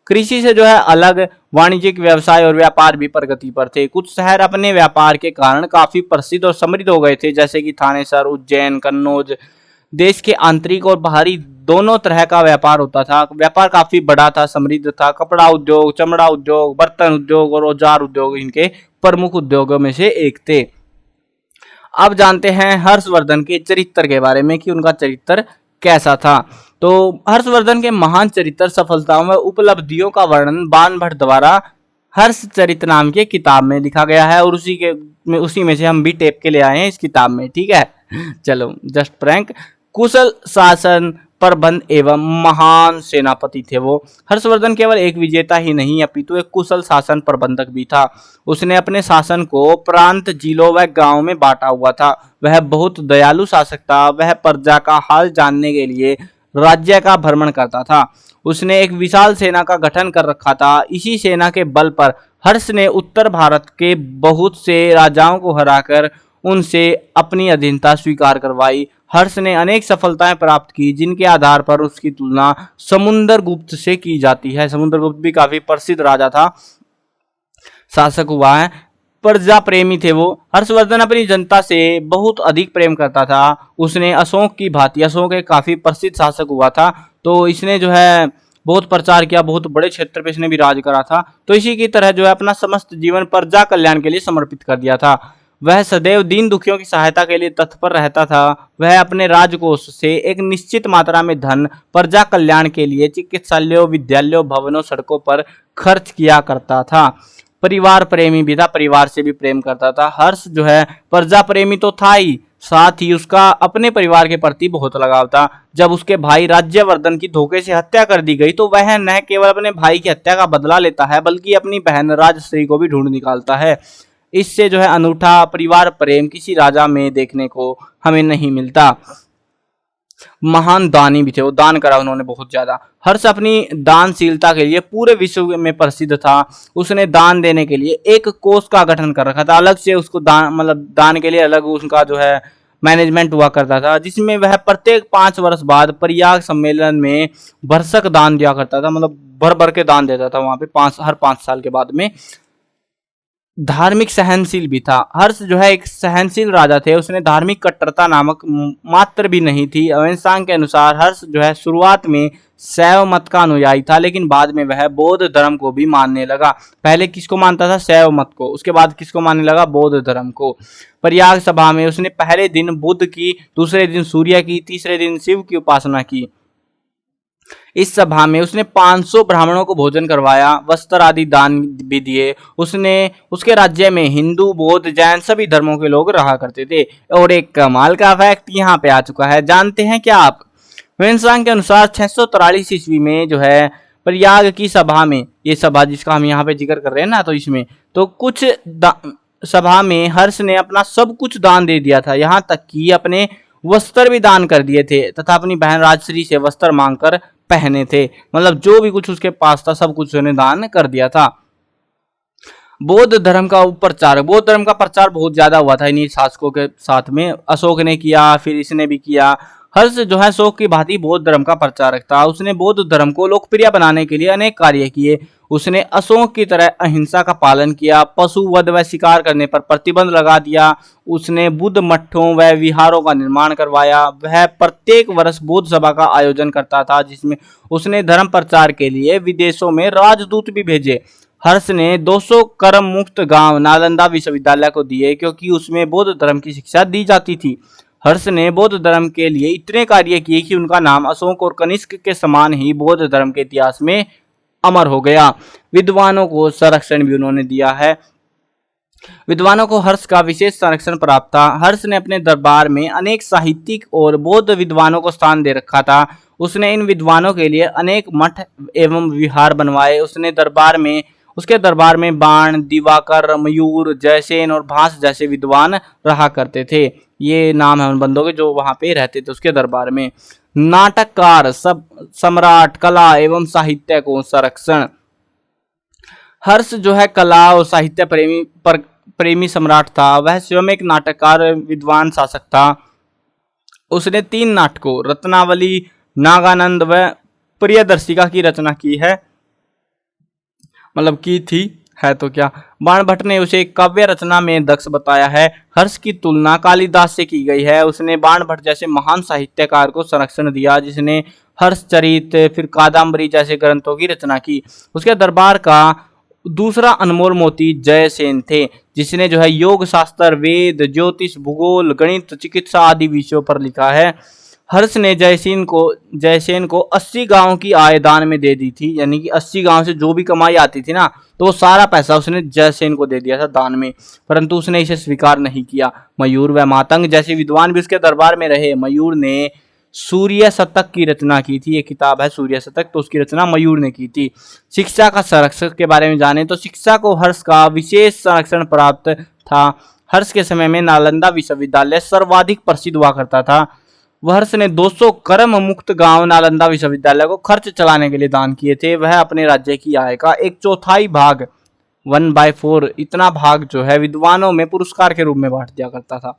कृषि से जो है अलग वाणिज्यिक व्यवसाय और व्यापार भी प्रगति पर थे। कुछ शहर अपने व्यापार के कारण काफी प्रसिद्ध और समृद्ध हो गए थे, जैसे कि थानेसर, उज्जैन, कन्नौज। देश के आंतरिक और बाहरी दोनों तरह का व्यापार होता था। व्यापार काफी बड़ा था, समृद्ध था। कपड़ा उद्योग, चमड़ा उद्योग, बर्तन उद्योग और औजार उद्योग इनके प्रमुख उद्योगों में से एक थे। अब जानते हैं हर्षवर्धन के चरित्र के बारे में कि उनका चरित्र कैसा था। तो हर्षवर्धन के महान चरित्र, सफलताओं व उपलब्धियों का वर्णन बाणभट्ट द्वारा हर्षचरित नाम की किताब में लिखा गया है और उसी में से हम भी टेप के ले आए हैं इस किताब में, ठीक है। चलो जस्ट प्रैंक। कुशल शासन प्रबंध एवं महान सेनापति थे वो। हर्षवर्धन केवल एक विजेता ही नहीं अपितु एक कुशल शासन प्रबंधक भी था। उसने अपने शासन को प्रांत, जिलों व गांव में बांटा हुआ था। वह बहुत दयालु शासक था। वह प्रजा का हाल जानने के लिए राज्य का भ्रमण करता था। उसने एक विशाल सेना का गठन कर रखा था। इसी सेना के बल पर हर्ष ने उत्तर भारत के बहुत से राजाओं को हराकर उनसे अपनी अधीनता स्वीकार करवाई। हर्ष ने अनेक सफलताएं प्राप्त की जिनके आधार पर उसकी तुलना समुद्रगुप्त से की जाती है। समुद्रगुप्त भी काफी प्रसिद्ध राजा था, शासक हुआ है, प्रजा प्रेमी थे वो। हर्षवर्धन अपनी जनता से बहुत अधिक प्रेम करता था। उसने अशोक की भांति, अशोक एक काफी प्रसिद्ध शासक हुआ था, तो इसने जो है बहुत प्रचार किया, बहुत बड़े क्षेत्र पे इसने भी राज करा था। तो इसी की तरह जो है अपना समस्त जीवन प्रजा कल्याण के लिए समर्पित कर दिया था। वह सदैव दीन दुखियों की सहायता के लिए तत्पर रहता था। वह अपने राजकोष से एक निश्चित मात्रा में धन प्रजा कल्याण के लिए चिकित्सालयों, विद्यालयों, भवनों, सड़कों पर खर्च किया करता था। परिवार प्रेमी भी था, परिवार से भी प्रेम करता था। हर्ष जो है प्रजा प्रेमी तो था ही, साथ ही उसका अपने परिवार के प्रति बहुत लगाव था। जब उसके भाई राज्यवर्धन की धोखे से हत्या कर दी गई तो वह न केवल अपने भाई की हत्या का बदला लेता है बल्कि अपनी बहन राजश्री को भी ढूंढ निकालता है। इससे जो है अनूठा परिवार प्रेम किसी राजा में देखने को हमें नहीं मिलता। महान दानी भी थे, वो दान करा उन्होंने बहुत ज्यादा। हर्ष अपनी दानशीलता के लिए पूरे विश्व में प्रसिद्ध था। उसने दान देने के लिए एक कोष का गठन कर रखा था, अलग से उसको दान, मतलब दान के लिए अलग उसका जो है मैनेजमेंट हुआ करता था, जिसमें वह प्रत्येक 5 वर्ष बाद प्रयाग सम्मेलन में भरसक दान दिया करता था, मतलब भर भर के दान देता था वहां पे हर 5 साल के बाद में। धार्मिक सहनशील भी था। हर्ष जो है एक सहनशील राजा थे। उसने धार्मिक कट्टरता नामक मात्र भी नहीं थी। अवेंसांग के अनुसार हर्ष जो है शुरुआत में शैव मत का अनुयायी था, लेकिन बाद में वह बौद्ध धर्म को भी मानने लगा। पहले किसको मानता था? शैव मत को। उसके बाद किसको मानने लगा? बौद्ध धर्म को। प्रयाग सभा में उसने पहले दिन बुद्ध की, दूसरे दिन सूर्य की, तीसरे दिन शिव की उपासना की। इस सभा में उसने 500 ब्राह्मणों को भोजन करवाया, वस्त्र आदि दान भी दिए। उसके राज्य में हिंदू, बौद्ध, जैन सभी धर्मों के लोग रहा करते थे। और एक कमाल का फैक्ट यहाँ पे आ चुका है, जानते हैं क्या आप? वेन्सांग के अनुसार 643 ईस्वी में जो है प्रयाग की सभा में, ये सभा जिसका हम यहाँ पे जिक्र कर रहे हैं ना, तो इसमें तो कुछ सभा में हर्ष ने अपना सब कुछ दान दे दिया था, यहाँ तक कि अपने वस्त्र भी दान कर दिए थे तथा अपनी बहन राजश्री से वस्त्र मांगकर पहने थे। मतलब जो भी कुछ उसके पास था सब कुछ उसने दान कर दिया था। बौद्ध धर्म का प्रचार, बौद्ध धर्म का प्रचार बहुत ज्यादा हुआ था इन्हीं शासकों के साथ में। अशोक ने किया, फिर इसने भी किया। हर्ष जो है अशोक की भांति बौद्ध धर्म का प्रचारक था। उसने बौद्ध धर्म को लोकप्रिय बनाने के लिए अनेक कार्य किए। उसने अशोक की तरह अहिंसा का पालन किया, पशु वध व शिकार करने पर प्रतिबंध लगा दिया। उसने बुद्ध मठों व विहारों का निर्माण करवाया। वह प्रत्येक वर्ष बौद्ध सभा का आयोजन करता था, जिसमें उसने धर्म प्रचार के लिए विदेशों में राजदूत भी भेजे। हर्ष ने 200 कर्म मुक्त गांव नालंदा विश्वविद्यालय को दिए, क्योंकि उसमें बौद्ध धर्म की शिक्षा दी जाती थी। हर्ष ने बौद्ध धर्म के लिए इतने कार्य किए कि उनका नाम अशोक और कनिष्क के समान ही बौद्ध धर्म के इतिहास में अमर हो गया। विद्वानों को संरक्षण भी उन्होंने दिया है। विद्वानों को हर्ष का विशेष संरक्षण प्राप्त था। हर्ष ने अपने दरबार में अनेक साहित्यिक और बौद्ध विद्वानों को स्थान दे रखा था। उसने इन विद्वानों के लिए अनेक मठ एवं विहार बनवाए। उसके दरबार में बाण, दिवाकर, मयूर, जयसेन और भास जैसे विद्वान रहा करते थे। ये नाम है उन बंदों के जो वहां पे रहते थे उसके दरबार में। नाटककार, सब सम्राट, कला एवं साहित्य को संरक्षण। हर्ष जो है कला और साहित्य प्रेमी सम्राट था। वह स्वयं एक नाटककार, विद्वान शासक था। उसने 3 नाटकों रत्नावली, नागानंद व प्रियदर्शिका की रचना की है, मतलब की थी, है तो क्या। बाणभट्ट ने उसे काव्य रचना में दक्ष बताया है। हर्ष की तुलना कालिदास से की गई है। उसने बाणभट्ट जैसे महान साहित्यकार को संरक्षण दिया, जिसने हर्षचरित, फिर कादम्बरी जैसे ग्रंथों की रचना की। उसके दरबार का दूसरा अनमोल मोती जयसेन थे, जिसने जो है योग शास्त्र, वेद, ज्योतिष, भूगोल, गणित, चिकित्सा आदि विषयों पर लिखा है। हर्ष ने जयसेन को 80 गांव की आय दान में दे दी थी, यानी कि 80 गांव से जो भी कमाई आती थी ना, तो वो सारा पैसा उसने जयसेन को दे दिया था दान में, परंतु उसने इसे स्वीकार नहीं किया। मयूर व मातंग जैसे विद्वान भी उसके दरबार में रहे। मयूर ने सूर्य शतक की रचना की थी, ये किताब है सूर्य शतक, तो उसकी रचना मयूर ने की थी। शिक्षा का संरक्षण के बारे में जाने तो शिक्षा को हर्ष का विशेष संरक्षण प्राप्त था। हर्ष के समय में नालंदा विश्वविद्यालय सर्वाधिक प्रसिद्ध हुआ करता था। हर्ष ने 200 कर्म मुक्त गांव नालंदा विश्वविद्यालय को खर्च चलाने के लिए दान किए थे। वह अपने राज्य की आय का 1/4 भाग 1/4 इतना भाग जो है विद्वानों में पुरस्कार के रूप में बांट दिया करता था।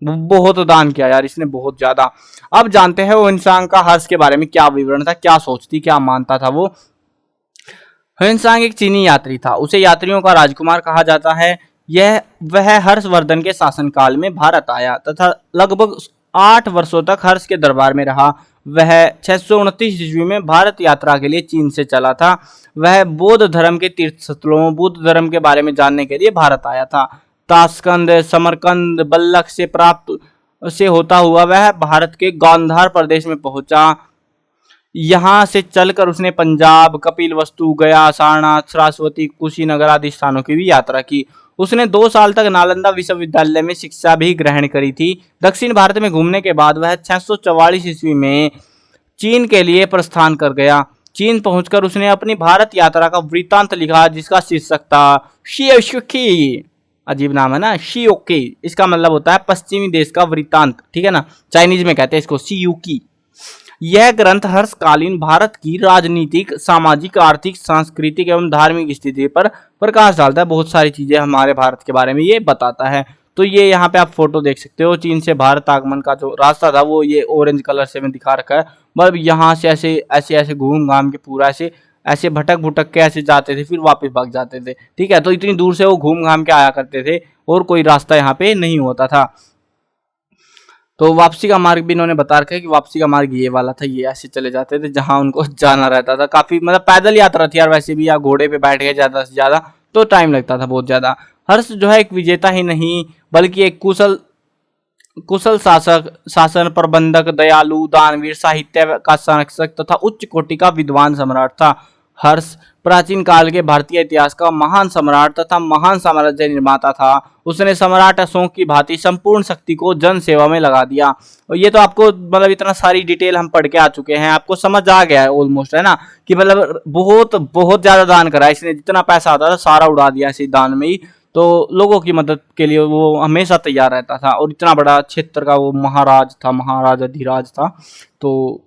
बहुत दान किया यार इसने, बहुत ज्यादा। अब जानते हैं वो इंसान का हर्ष के बारे में क्या विवरण था, क्या सोचती, क्या मानता था वो। ह्वेनसांग एक चीनी यात्री था, उसे यात्रियों का राजकुमार कहा जाता है। वह हर्षवर्धन के शासनकाल में भारत आया तथा लगभग 8 वर्षों तक हर्ष के दरबार में रहा। वह 629 ईस्वी में भारत यात्रा के लिए चीन से चला था। वह बौद्ध धर्म के तीर्थ स्थलों, बुद्ध धर्म के बारे में जानने के लिए भारत आया था। ताशकंद, समरकंद, बल्लख से प्राप्त से होता हुआ वह भारत के गांधार प्रदेश में पहुंचा। यहाँ से चलकर उसने पंजाब, कपिलवस्तु, गया, सारनाथ, सरस्वती, कुशीनगर आदि स्थानों की भी यात्रा की। उसने 2 साल तक नालंदा विश्वविद्यालय में शिक्षा भी ग्रहण करी थी। दक्षिण भारत में घूमने के बाद वह 644 ईस्वी में चीन के लिए प्रस्थान कर गया। चीन पहुंचकर उसने अपनी भारत यात्रा का वृत्तांत लिखा, जिसका शीर्षक था शियोकी। अजीब नाम है ना, शियोकी। इसका मतलब होता है पश्चिमी देश का वृत्तांत, ठीक है ना, चाइनीज में कहते हैं इसको शियोकी। यह ग्रंथ हर्षकालीन भारत की राजनीतिक, सामाजिक, आर्थिक, सांस्कृतिक एवं धार्मिक स्थिति पर प्रकाश डालता है। बहुत सारी चीजें हमारे भारत के बारे में ये बताता है। तो ये यहाँ पे आप फोटो देख सकते हो, चीन से भारत आगमन का जो रास्ता था वो ये ऑरेंज कलर से मैं दिखा रखा है। मतलब यहाँ से ऐसे ऐसे ऐसे घूम घाम के पूरा ऐसे ऐसे भटक भुटक के ऐसे जाते थे, फिर वापस भाग जाते थे, ठीक है। तो इतनी दूर से वो घूम घाम के आया करते थे और कोई रास्ता यहाँ पे नहीं होता था। तो वापसी का मार्ग भी इन्होंने बता रखा है कि वापसी का मार्ग ये वाला था, ये ऐसे चले जाते थे जहां उनको जाना रहता था। काफी मतलब पैदल यात्रा थी यार वैसे भी, या घोड़े पे बैठ गए ज्यादा से ज्यादा तो टाइम लगता था बहुत ज्यादा। हर्ष जो है एक विजेता ही नहीं बल्कि एक कुशल शासन प्रबंधक, दयालु, दानवीर, साहित्य का संरक्षक तथा उच्च कोटि का विद्वान सम्राट था। हर्ष प्राचीन काल के भारतीय इतिहास का महान सम्राट तथा महान साम्राज्य निर्माता था। उसने सम्राट अशोक की भांति संपूर्ण शक्ति को जन सेवा में लगा दिया। और ये तो आपको मतलब इतना सारी डिटेल हम पढ़ के आ चुके हैं, आपको समझ आ गया है ऑलमोस्ट, है ना, कि मतलब बहुत बहुत ज्यादा दान करा इसने। जितना पैसा आता था सारा उड़ा दिया इसी दान में ही। तो लोगों की मदद के लिए वो हमेशा तैयार रहता था। और इतना बड़ा क्षेत्र का वो महाराज था, महाराज अधिराज था, तो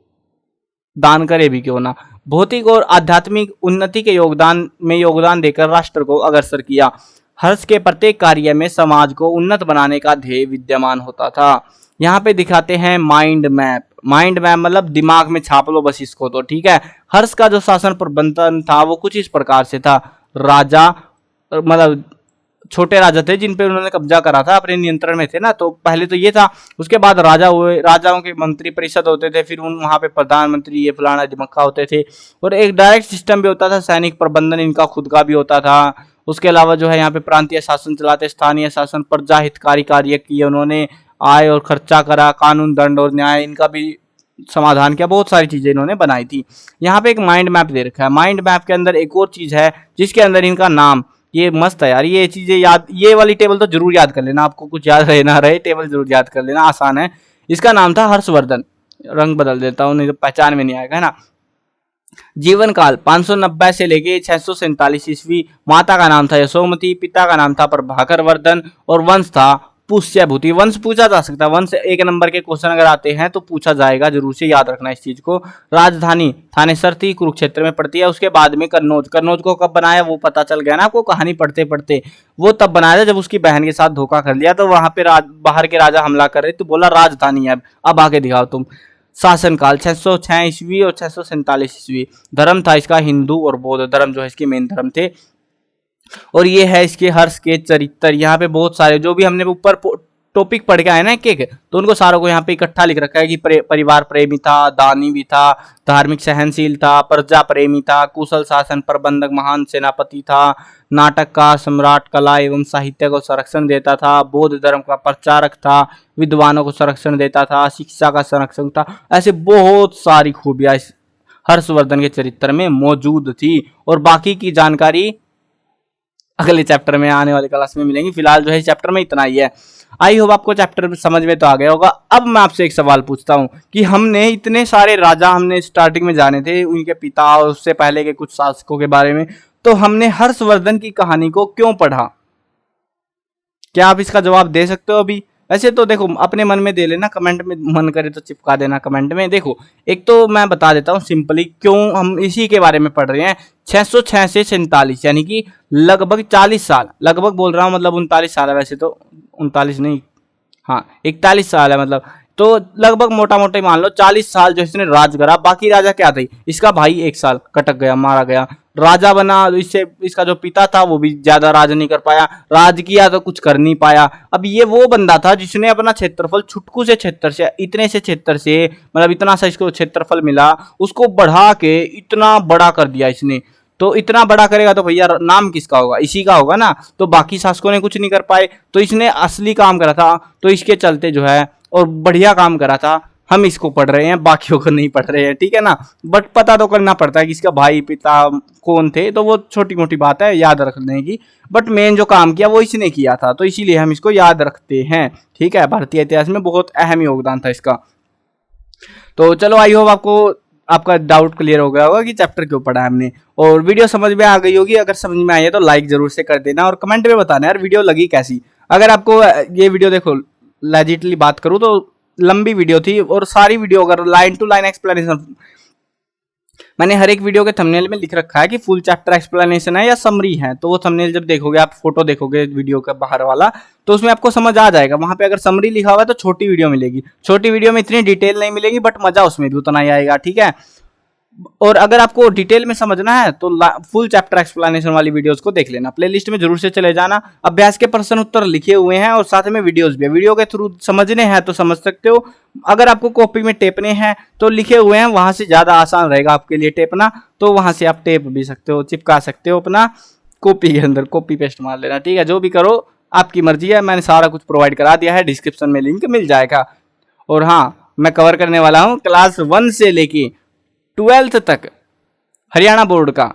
दान करे भी क्यों ना। भौतिक और आध्यात्मिक उन्नति के योगदान देकर राष्ट्र को अग्रसर किया। हर्ष के प्रत्येक कार्य में समाज को उन्नत बनाने का ध्येय विद्यमान होता था। यहाँ पे दिखाते हैं माइंड मैप। माइंड मैप मतलब दिमाग में छाप लो बस इसको, तो ठीक है। हर्ष का जो शासन प्रबंधन था वो कुछ इस प्रकार से था। राजा मतलब छोटे राजा थे जिन पे उन्होंने कब्जा करा था, अपने नियंत्रण में थे ना। तो पहले तो ये था, उसके बाद राजा हुए, राजाओं के मंत्री परिषद होते थे, फिर उन वहां पे प्रधानमंत्री ये फलाना दिमक्खा होते थे। और एक डायरेक्ट सिस्टम भी होता था, सैनिक प्रबंधन इनका खुद का भी होता था। उसके अलावा जो है यहाँ पे प्रांतीय शासन चलाते, स्थानीय शासन, प्रजा हितकारी कार्य किए उन्होंने, आय और खर्चा करा, कानून, दंड और न्याय इनका भी समाधान किया। बहुत सारी चीजें इन्होंने बनाई थी। यहाँ पे एक माइंड मैप दे रखा है। माइंड मैप के अंदर एक और चीज है जिसके अंदर इनका नाम, ये मस्त है यार, ये चीजें याद, ये वाली टेबल तो जरूर याद कर लेना, आपको कुछ याद रहे ना रहे टेबल जरूर याद कर लेना, आसान है। इसका नाम था हर्षवर्धन। रंग बदल देता हूँ नहीं तो पहचान में नहीं आएगा, है ना। जीवन काल 590 से लेके 647 ईस्वी। माता का नाम था यशोमती, पिता का नाम था प्रभाकर वर्धन और वंश था पुष्यभूति। वंश पूछा जा सकता है, वंश 1 नंबर के क्वेश्चन अगर आते हैं तो पूछा जाएगा, जरूर से याद रखना इस चीज को। राजधानी थानेसर थी, कुरुक्षेत्र में पड़ती है। उसके बाद में कन्नौज। कन्नौज को कब बनाया वो पता चल गया ना आपको कहानी पढ़ते पढ़ते। वो तब बनाया था जब उसकी बहन के साथ धोखा कर लिया, तो वहां पे बाहर के राजा हमला कर रहे तो बोला राजधानी है अब आगे दिखाओ तुम। शासनकाल 606 ईस्वी और 647 ईस्वी। धर्म था इसका हिंदू और बौद्ध धर्म जो है इसके मेन धर्म थे। और ये है इसके हर्ष के चरित्र। यहाँ पे बहुत सारे जो भी हमने ऊपर टॉपिक पढ़ के आए ना एक तो उनको सारों को यहाँ पे इकट्ठा लिख रखा है कि परिवार प्रेमी था, दानी भी था, धार्मिक सहनशील था, प्रजा प्रेमी था, कुशल शासन प्रबंधक, महान सेनापति था, नाटक का सम्राट, कला एवं साहित्य को संरक्षण देता था, बौद्ध धर्म का प्रचारक था, विद्वानों को संरक्षण देता था, शिक्षा का संरक्षण था। ऐसे बहुत सारी खूबियां इस हर्षवर्धन के चरित्र में मौजूद थी। और बाकी की जानकारी अगले चैप्टर में आने वाले क्लास में मिलेंगी। फिलहाल जो है चैप्टर में इतना ही है। आई होप आपको चैप्टर समझ में तो आ गया होगा। अब मैं आपसे एक सवाल पूछता हूँ कि हमने इतने सारे राजा हमने स्टार्टिंग में जाने थे, उनके पिता और उससे पहले के कुछ शासकों के बारे में, तो हमने हर्षवर्धन की कहानी को क्यों पढ़ा? क्या आप इसका जवाब दे सकते हो अभी? ऐसे तो देखो अपने मन में दे लेना, कमेंट में मन करे तो चिपका देना कमेंट में। देखो एक तो मैं बता देता हूँ सिंपली क्यों हम इसी के बारे में पढ़ रहे हैं। 606 से 47 यानी कि लगभग 40 साल, लगभग बोल रहा हूँ मतलब 39 साल है, वैसे तो 39 नहीं, हाँ 41 साल है मतलब, तो लगभग मोटा मोटा मान लो 40 साल जो इसने राज करा। बाकी राजा क्या थे, इसका भाई 1 साल कटक गया, मारा गया, राजा बना, इससे इसका जो पिता था वो भी ज्यादा राज नहीं कर पाया, राज किया तो कुछ कर नहीं पाया। अब ये वो बंदा था जिसने अपना क्षेत्रफल छुटकू से क्षेत्र से इतने से क्षेत्र से मतलब इतना सा इसको क्षेत्रफल मिला, उसको बढ़ा के इतना बड़ा कर दिया इसने। तो इतना बड़ा करेगा तो भैया नाम किसका होगा, इसी का होगा ना। तो बाकी शासकों ने कुछ नहीं कर पाए, तो इसने असली काम करा था, तो इसके चलते जो है और बढ़िया काम करा था। हम इसको पढ़ रहे हैं, बाकियों को नहीं पढ़ रहे हैं, ठीक है ना। बट पता तो करना पड़ता है कि इसका भाई पिता कौन थे, तो वो छोटी मोटी बात है याद रखने की। बट मेन जो काम किया वो इसने किया था, तो इसीलिए हम इसको याद रखते हैं, ठीक है। भारतीय इतिहास में बहुत अहम योगदान था इसका। तो चलो आई होप आपको आपका डाउट क्लियर हो गया होगा कि चैप्टर क्यों पढ़ा है हमने, और वीडियो समझ में आ गई होगी। अगर समझ में आई है तो लाइक जरूर से कर देना और कमेंट में बताना यार वीडियो लगी कैसी। अगर आपको ये वीडियो देखो लेजिटली बात करूँ तो लंबी वीडियो थी, और सारी वीडियो अगर लाइन टू लाइन एक्सप्लेनेशन मैंने हर एक वीडियो के थंबनेल में लिख रखा है कि फुल चैप्टर एक्सप्लेनेशन है या समरी है। तो वो थंबनेल जब देखोगे आप, फोटो देखोगे वीडियो का बाहर वाला, तो उसमें आपको समझ आ जाएगा। वहां पे अगर समरी लिखा हुआ है तो छोटी वीडियो मिलेगी, छोटी वीडियो में इतनी डिटेल नहीं मिलेगी, बट मजा उसमें भी उतना ही आएगा, ठीक है। और अगर आपको डिटेल में समझना है तो फुल चैप्टर एक्सप्लेनेशन वाली वीडियोस को देख लेना, प्लेलिस्ट में जरूर से चले जाना। अभ्यास के प्रश्न उत्तर लिखे हुए हैं और साथ में वीडियोस भी है, वीडियो के थ्रू समझने हैं तो समझ सकते हो। अगर आपको कॉपी में टेपने हैं तो लिखे हुए हैं, वहां से ज्यादा आसान रहेगा आपके लिए टेपना, तो वहां से आप टेप भी सकते हो, चिपका सकते हो अपना कॉपी के अंदर, कॉपी पेस्ट मार लेना, ठीक है। जो भी करो आपकी मर्जी है, मैंने सारा कुछ प्रोवाइड करा दिया है, डिस्क्रिप्शन में लिंक मिल जाएगा। और हाँ, मैं कवर करने वाला हूँ क्लास 1 से लेके 12th तक हरियाणा बोर्ड का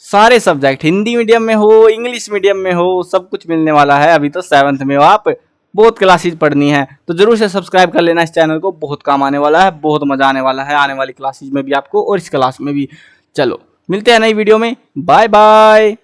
सारे सब्जेक्ट, हिंदी मीडियम में हो इंग्लिश मीडियम में हो, सब कुछ मिलने वाला है। अभी तो 7th में हो आप, बहुत क्लासेस पढ़नी है, तो जरूर से सब्सक्राइब कर लेना इस चैनल को, बहुत काम आने वाला है, बहुत मजा आने वाला है आने वाली क्लासेस में भी आपको और इस क्लास में भी। चलो मिलते हैं नई वीडियो में, बाय बाय।